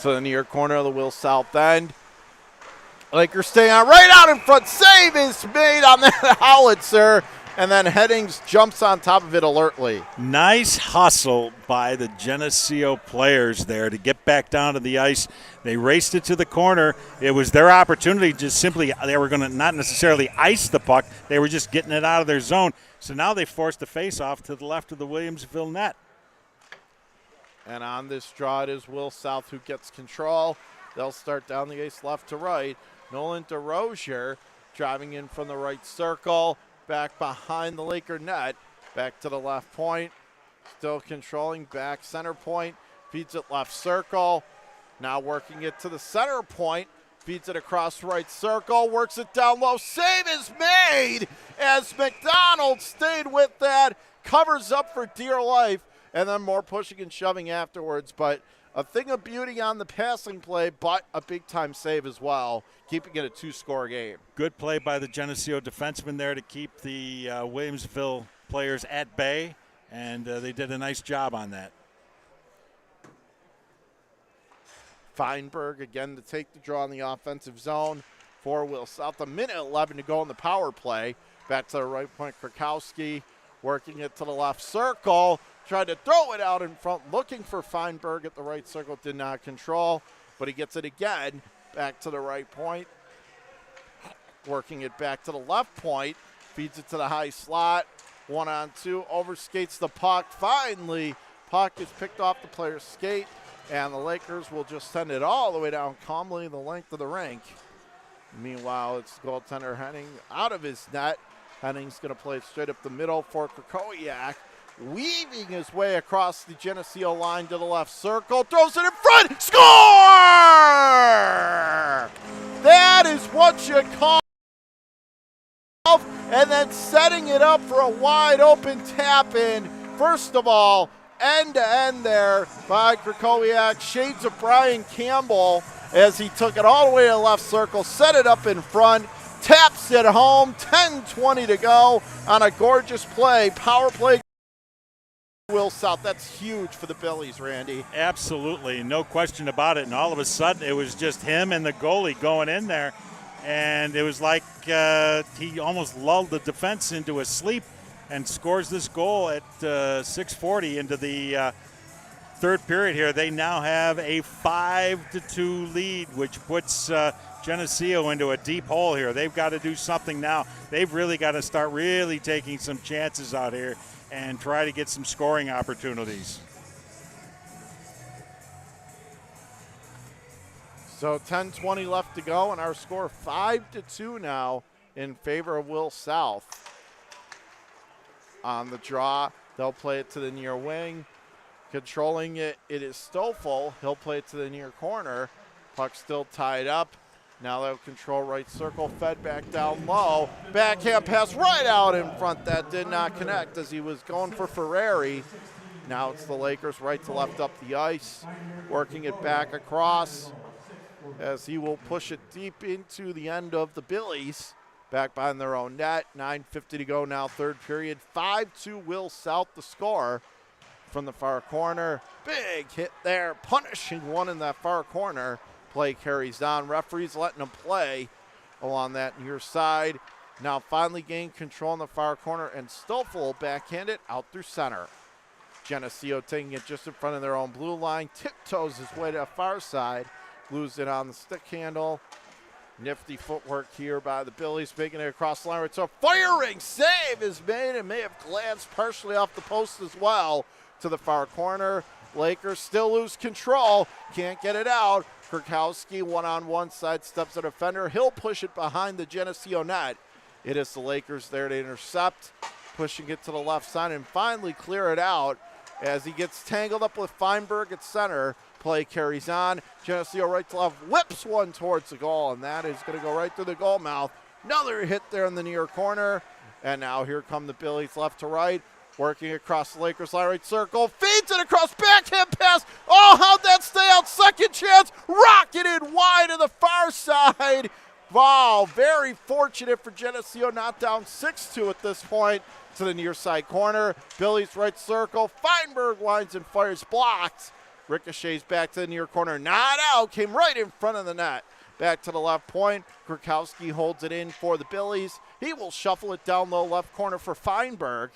to the near corner of the Will South end. Lakers staying on right out in front. Save is made on that howitzer, and then Headings jumps on top of it alertly. Nice hustle by the Genesseo players there to get back down to the ice. They raced it to the corner. It was their opportunity. Just simply, they were going to not necessarily ice the puck. They were just getting it out of their zone. So now they forced the face-off to the left of the Williamsville net. And on this draw, it is Will South who gets control. They'll start down the ice left to right. Nolan DeRozier driving in from the right circle, back behind the Laker net, back to the left point, still controlling back center point, feeds it left circle, now working it to the center point, feeds it across right circle, works it down low, save is made as McDonald stayed with that, covers up for dear life, and then more pushing and shoving afterwards, but a thing of beauty on the passing play, but a big-time save as well, keeping it a 2-score game. Good play by the Genesseo defenseman there to keep the Williamsville players at bay, and they did a nice job on that. Feinberg again to take the draw in the offensive zone for Will South. 1:11 to go in the power play. Back to the right point, Krakowski working it to the left circle. Tried to throw it out in front, looking for Feinberg at the right circle. Did not control, but he gets it again. Back to the right point. Working it back to the left point. Feeds it to the high slot. 1-on-2. Overskates the puck. Finally, puck is picked off the player's skate. And the Lakers will just send it all the way down calmly the length of the rink. Meanwhile, it's goaltender Henning out of his net. Henning's going to play it straight up the middle for Krakowiak. Weaving his way across the Genesseo line to the left circle. Throws it in front. Score! That is what you call. And then setting it up for a wide open tap in. First of all, end to end there by Krakowiak. Shades of Brian Campbell as he took it all the way to the left circle, set it up in front, taps it home. 10:20 to go on a gorgeous play. Power play. Will South, that's huge for the Billies, Randy. Absolutely, no question about it. And all of a sudden, it was just him and the goalie going in there. And it was like he almost lulled the defense into a sleep and scores this goal at 6:40 into the third period here. They now have a 5-2 lead, which puts Genesseo into a deep hole here. They've got to do something now. They've really got to start really taking some chances out here and try to get some scoring opportunities. So 10:20 left to go, and our score 5-2 now in favor of Will South. On the draw, they'll play it to the near wing. Controlling it, it is Stoffel. He'll play it to the near corner. Puck still tied up. Now they'll control right circle, fed back down low. Backhand pass right out in front. That did not connect as he was going for Ferrari. Now it's the Lakers right to left up the ice. Working it back across as he will push it deep into the end of the Billies. Back behind their own net. 9:50 to go now, third period. 5-2 Will South the score from the far corner. Big hit there, punishing one in that far corner. Play carries on. Referees letting them play along that near side. Now finally gained control in the far corner, and Stoffel backhanded out through center. Genesseo taking it just in front of their own blue line. Tiptoes his way to the far side. Loses it on the stick handle. Nifty footwork here by the Billies, making it across the line. It's a firing save is made and may have glanced partially off the post as well to the far corner. Lakers still lose control. Can't get it out. Kurkowski one-on-one sidesteps a defender. He'll push it behind the Genesseo net. It is the Lakers there to intercept, pushing it to the left side and finally clear it out as he gets tangled up with Feinberg at center. Play carries on. Genesseo right to left whips one towards the goal, and that is going to go right through the goal mouth. Another hit there in the near corner. And now here come the Billies left to right, working across the Lakers line right circle. Feeds it across, backhand pass. Oh, how'd that stay out? Second chance. Rocketed wide to the far side. Wow, very fortunate for Genesseo, not down 6-2 at this point to the near side corner. Billy's right circle. Feinberg winds and fires, blocked. Ricochets back to the near corner, not out, came right in front of the net. Back to the left point. Kurkowski holds it in for the Billies. He will shuffle it down low left corner for Feinberg.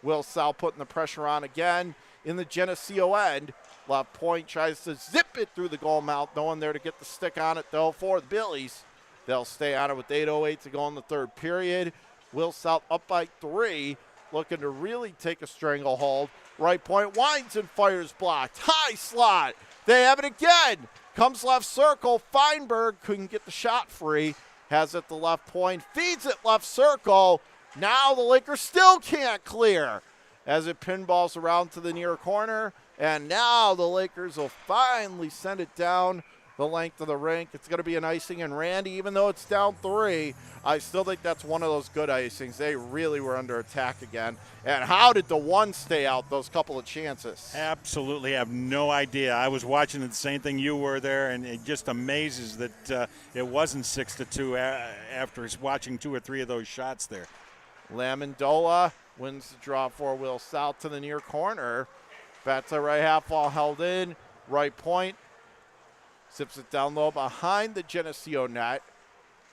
Will Sal putting the pressure on again in the Genesseo end. Left point tries to zip it through the goal mouth. No one there to get the stick on it though for the Billies. They'll stay on it with 8:08 to go in the third period. Will South up by 3, looking to really take a stranglehold. Right point, winds and fires, blocked. High slot. They have it again. Comes left circle. Feinberg couldn't get the shot free. Has it the left point. Feeds it left circle. Now the Lakers still can't clear as it pinballs around to the near corner. And now the Lakers will finally send it down the length of the rink. It's going to be an icing, and Randy, even though it's down 3, I still think that's one of those good icings. They really were under attack again. And how did the one stay out those couple of chances? Absolutely have no idea. I was watching the same thing you were there, and it just amazes that it wasn't 6-2 after watching 2 or 3 of those shots there. Lamondola wins the draw for Will South to the near corner. Bats right half wall held in. Right point. Zips it down low behind the Genesseo net.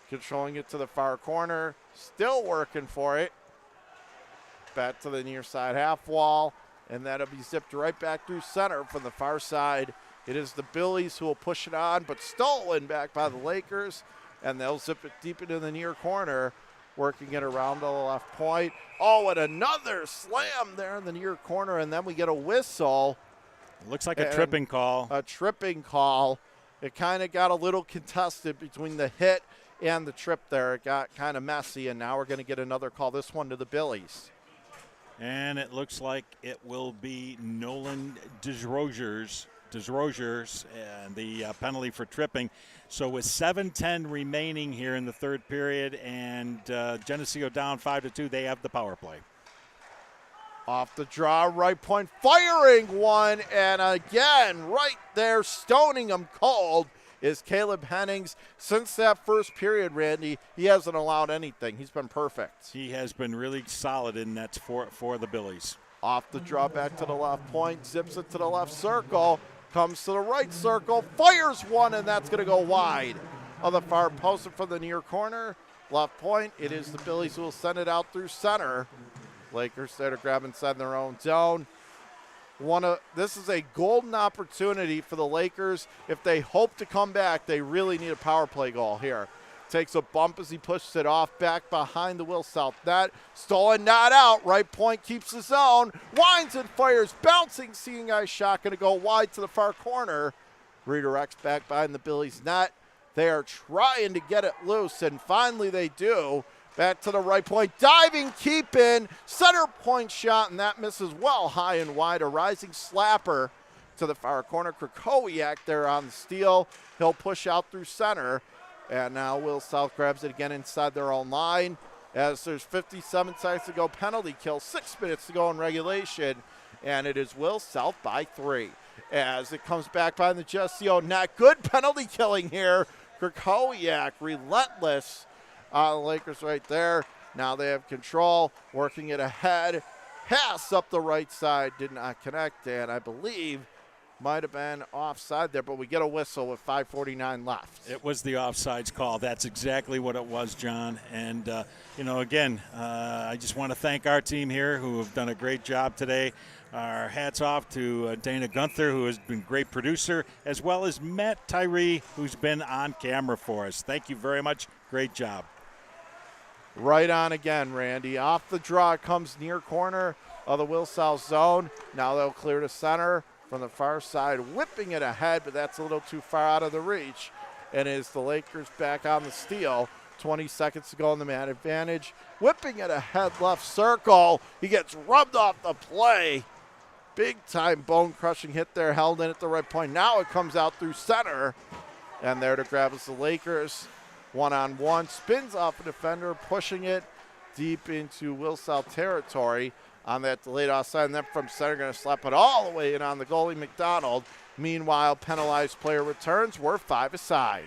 Controlling it to the far corner. Still working for it. Bat to the near side half wall. And that'll be zipped right back through center from the far side. It is the Billies who will push it on, but stolen back by the Lakers. And they'll zip it deep into the near corner. Working it around to the left point. Oh, and another slam there in the near corner. And then we get a whistle. It looks like a tripping call. A tripping call. It kind of got a little contested between the hit and the trip there. It got kind of messy, and now we're going to get another call, this one to the Billies. And it looks like it will be Nolan Desrosiers and the penalty for tripping. So with 7:10 remaining here in the third period and Genesseo down 5-2, they have the power play. Off the draw, right point, firing one, and again, right there, stoning him cold is Caleb Hennings. Since that first period, Randy, he hasn't allowed anything. He's been perfect. He has been really solid in that for the Billies. Off the draw, back to the left point, zips it to the left circle, comes to the right circle, fires one, and that's going to go wide. On the far post from the near corner, left point, it is the Billies who will send it out through center. Lakers there to grab inside their own zone. This is a golden opportunity for the Lakers. If they hope to come back, they really need a power play goal here. Takes a bump as he pushes it off back behind the Will South net. Stolen, not out. Right point keeps his own. Winds and fires. Bouncing, seeing eye shot. Going to go wide to the far corner. Redirects back behind the Billies net. They are trying to get it loose, and finally they do. Back to the right point, diving, keep in, center point shot, and that misses well high and wide. A rising slapper to the far corner. Krakowiak there on the steal. He'll push out through center, and now Will South grabs it again inside their own line. As there's 57 seconds to go, penalty kill, 6 minutes to go in regulation, and it is Will South by 3. As it comes back behind the Genesseo net, good penalty killing here. Krakowiak, relentless. The Lakers right there. Now they have control, working it ahead. Pass up the right side, did not connect, and I believe might have been offside there, but we get a whistle with 5:49 left. It was the offsides call. That's exactly what it was, John. And, again, I just want to thank our team here who have done a great job today. Our hats off to Dana Gunther, who has been a great producer, as well as Matt Tyree, who's been on camera for us. Thank you very much. Great job. Right on again, Randy. Off the draw comes near corner of the Will South zone. Now they'll clear to center from the far side, whipping it ahead, but that's a little too far out of the reach. And it's the Lakers back on the steal. 20 seconds to go in the man advantage. Whipping it ahead left circle. He gets rubbed off the play. Big time bone crushing hit there, held in at the right point. Now it comes out through center. And there to grab is the Lakers. One-on-one, spins off a defender, pushing it deep into Will South territory on that delayed offside. And then from center, going to slap it all the way in on the goalie, McDonald. Meanwhile, penalized player returns. We're 5 aside.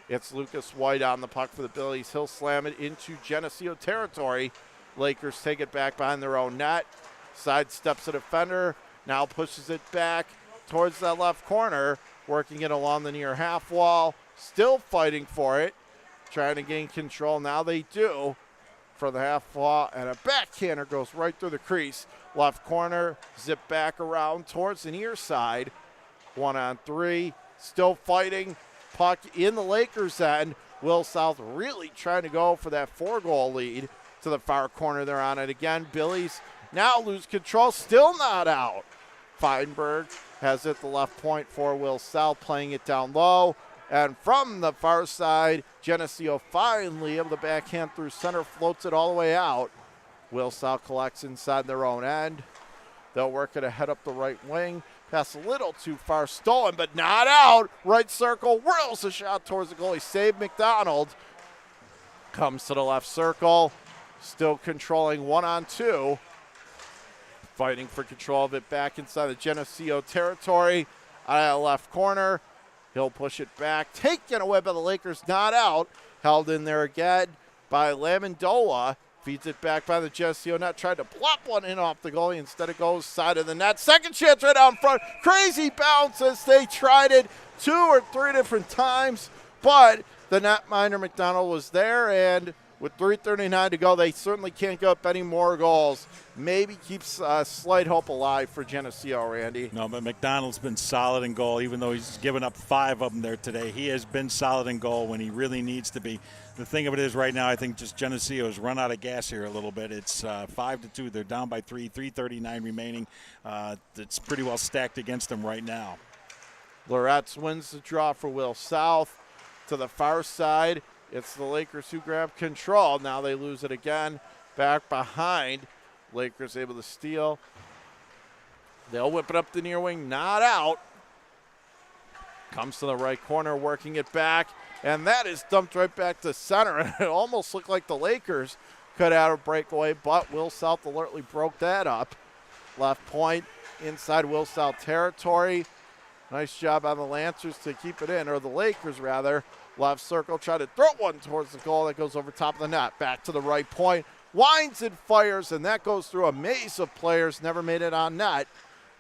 It's Lucas White on the puck for the Billies. He'll slam it into Genesseo territory. Lakers take it back behind their own net. Sidesteps a defender. Now pushes it back towards that left corner. Working it along the near half wall. Still fighting for it. Trying to gain control. Now they do. For the half wall. And a backhander goes right through the crease. Left corner. Zip back around towards the near side. 1-on-3. Still fighting. Puck in the Lakers' end. Will South really trying to go for that 4-goal lead. To the far corner, they're on it again. Billies now lose control. Still not out. Feinberg has it the left point for Will South, playing it down low. And from the far side, Genesseo finally able to backhand through center, floats it all the way out. Will South collects inside their own end. They'll work it ahead up the right wing. Pass a little too far, stolen, but not out. Right circle, whirls a shot towards the goalie. Save McDonald. Comes to the left circle. Still controlling 1-on-2. Fighting for control of it back inside the Genesseo territory. Out of the left corner. He'll push it back. Taken away by the Lakers, not out. Held in there again by Lamondola. Feeds it back by the Genesseo net. Tried to plop one in off the goalie. Instead it goes side of the net. Second chance right out in front. Crazy bounces. They tried it 2 or 3 different times. But the netminder McDonald was there. And with 3:39 to go, they certainly can't give up any more goals. Maybe keeps slight hope alive for Genesseo, Randy. No, but McDonald's been solid in goal, even though he's given up 5 of them there today. He has been solid in goal when he really needs to be. The thing of it is right now, I think just Genesseo has run out of gas here a little bit. It's 5-2. They're down by 3, 3:39 remaining. It's pretty well stacked against them right now. Loretz wins the draw for Will South. To the far side, it's the Lakers who grab control. Now they lose it again. Back behind. Lakers able to steal. They'll whip it up the near wing. Not out. Comes to the right corner, working it back. And that is dumped right back to center. It almost looked like the Lakers could have a breakaway, but Will South alertly broke that up. Left point inside Will South territory. Nice job on the Lancers to keep it in, or the Lakers rather. Left circle, try to throw one towards the goal that goes over top of the net. Back to the right point. Winds and fires, and that goes through a maze of players. Never made it on net.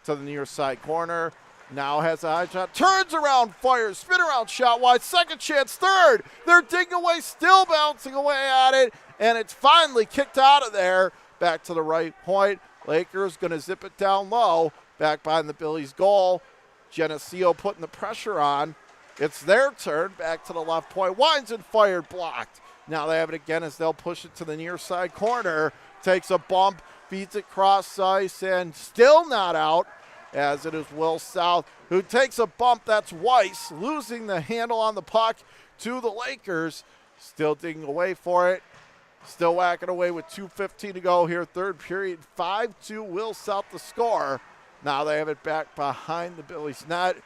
To the near side corner. Now has a high shot. Turns around, fires, spin around, shot wide. Second chance, third. They're digging away, still bouncing away at it. And it's finally kicked out of there. Back to the right point. Lakers going to zip it down low. Back behind the Billies goal. Genesseo putting the pressure on. It's their turn. Back to the left point. Winds and fired, blocked. Now they have it again as they'll push it to the near side corner. Takes a bump, feeds it cross ice, and still not out. As it is Will South who takes a bump. That's Weiss losing the handle on the puck to the Lakers. Still digging away for it. Still whacking away with 2:15 to go here. Third period, 5-2 Will South to score. Now they have it back behind the Billies net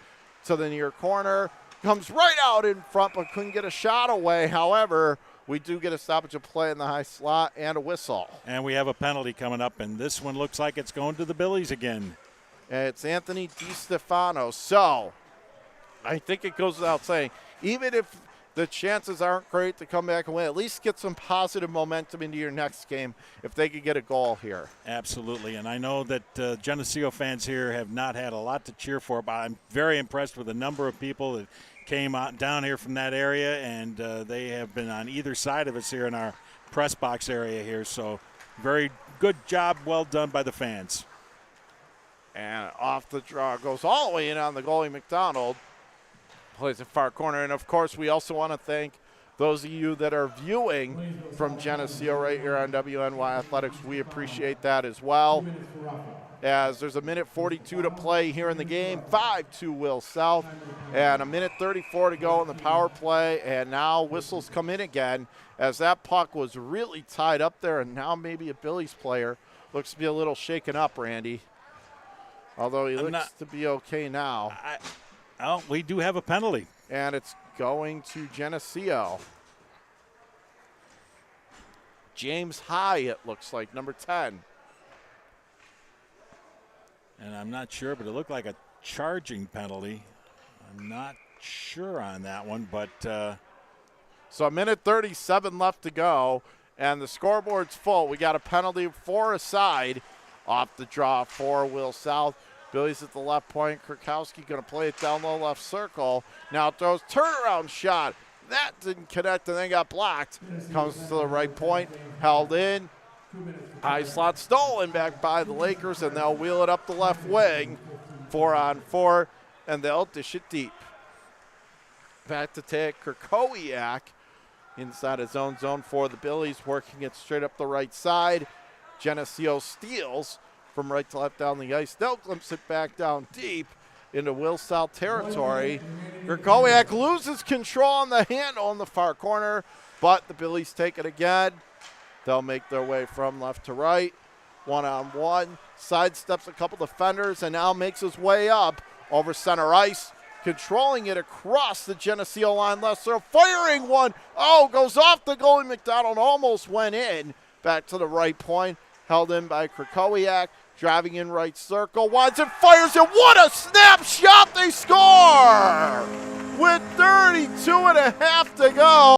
to the near corner. Comes right out in front, but couldn't get a shot away. However, we do get a stoppage of play in the high slot and a whistle. And we have a penalty coming up, and this one looks like it's going to the Billies again. And it's Anthony DiStefano. So I think it goes without saying, even if the chances aren't great to come back and win. At least get some positive momentum into your next game if they could get a goal here. Absolutely, and I know that Genesseo fans here have not had a lot to cheer for, but I'm very impressed with the number of people that came out down here from that area, and they have been on either side of us here in our press box area here, so very good job, well done by the fans. And off the draw goes all the way in on the goalie McDonald. Plays it far corner. And, of course, we also want to thank those of you that are viewing from Genesseo right here on WNY Athletics. We appreciate that as well. As there's a minute 42 to play here in the game. 5-2 Will South. And a minute 34 to go in the power play. And now whistles come in again as that puck was really tied up there. And now maybe a Billy's player looks to be a little shaken up, Randy. Although he looks to be okay now. Oh, we do have a penalty. And it's going to Genesseo. James High, it looks like, number 10. And I'm not sure, but it looked like a charging penalty. I'm not sure on that one, but. So a minute 37 left to go, and the scoreboard's full. We got a penalty for a side off the draw for Will South. Billy's at the left point. Krakowski going to play it down low left circle. Now throws turnaround shot. That didn't connect and then got blocked. Comes to the right point. Held in. High slot stolen back by the Lakers, and they'll wheel it up the left wing. 4-on-4, and they'll dish it deep. Back to take Krakowiak inside his own zone for the Billies, working it straight up the right side. Genesseo steals from right to left down the ice. They'll glimpse it back down deep into Will South territory. Krakowiak loses control on the handle in the far corner, but the Billies take it again. They'll make their way from left to right. 1-on-1. Sidesteps a couple defenders and now makes his way up over center ice. Controlling it across the Genesseo line left circle. Firing one. Oh, goes off the goalie. McDonald almost went in. Back to the right point. Held in by Krakowiak. Driving in right circle, winds and fires it. What a snapshot! They score! With 32 and a half to go.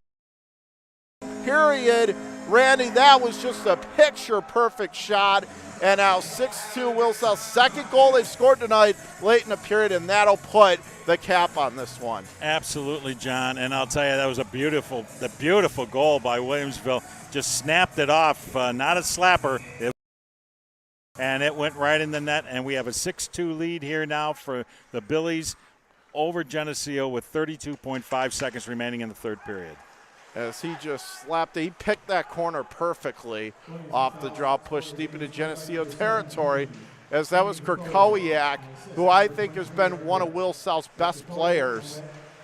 Period. Randy, that was just a picture-perfect shot. And now 6-2 Will South. Second goal they've scored tonight late in the period, and that'll put the cap on this one. Absolutely, John. And I'll tell you, that was a beautiful goal by Williamsville. Just snapped it off. Not a slapper. And it went right in the net, and we have a 6-2 lead here now for the Billies over Genesseo with 32.5 seconds remaining in the third period. As he just slapped it, he picked that corner perfectly off the draw, pushed deep into Genesseo territory, as that was Krakowiak, who I think has been one of Will South's best players.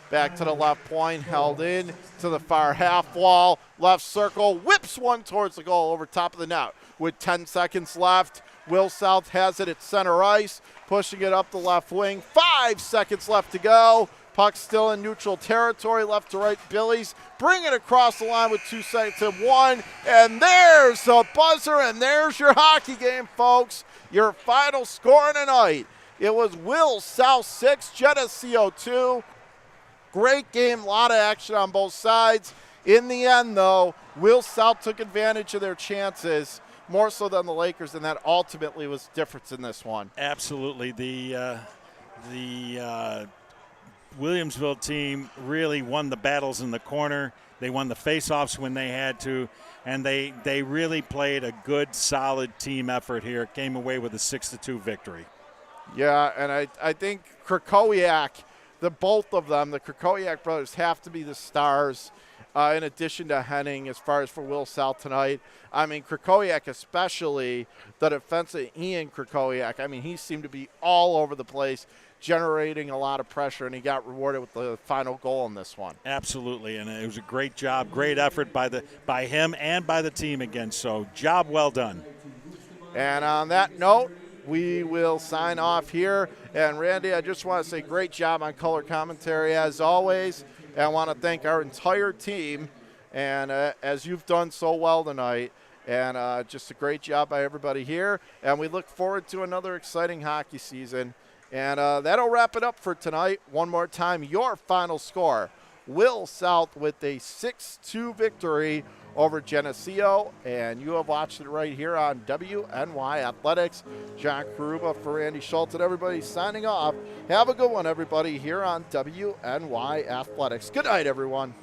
Back to the left point, held in to the far half wall, left circle, whips one towards the goal over top of the net. With 10 seconds left, Will South has it at center ice, pushing it up the left wing. 5 seconds left to go. Puck still in neutral territory, left to right. Billies bring it across the line with 2 seconds and 1. And there's a buzzer, and there's your hockey game, folks. Your final score tonight. It was Will South 6, Genesseo 2. Great game, a lot of action on both sides. In the end, though, Will South took advantage of their chances, more so than the Lakers, and that ultimately was the difference in this one. Absolutely. The Williamsville team really won the battles in the corner. They won the faceoffs when they had to, and they really played a good, solid team effort here. Came away with a 6-2 victory. Yeah, and I think Krakowiak, both of them, the Krakowiak brothers, have to be the stars. In addition to Henning, as far as for Will South tonight. I mean, Krakowiak especially, the defensive Ian Krakowiak, I mean, he seemed to be all over the place, generating a lot of pressure, and he got rewarded with the final goal in this one. Absolutely, and it was a great job, great effort by him and by the team again, so job well done. And on that note, we will sign off here. And Randy, I just want to say great job on color commentary as always. And I want to thank our entire team, and as you've done so well tonight, and just a great job by everybody here. And we look forward to another exciting hockey season. And that'll wrap it up for tonight. One more time, your final score. Will South with a 6-2 victory over Genesseo, and you have watched it right here on WNY Athletics. John Karuba for Randy Schultz, and everybody signing off. Have a good one, everybody, here on WNY Athletics. Good night, everyone.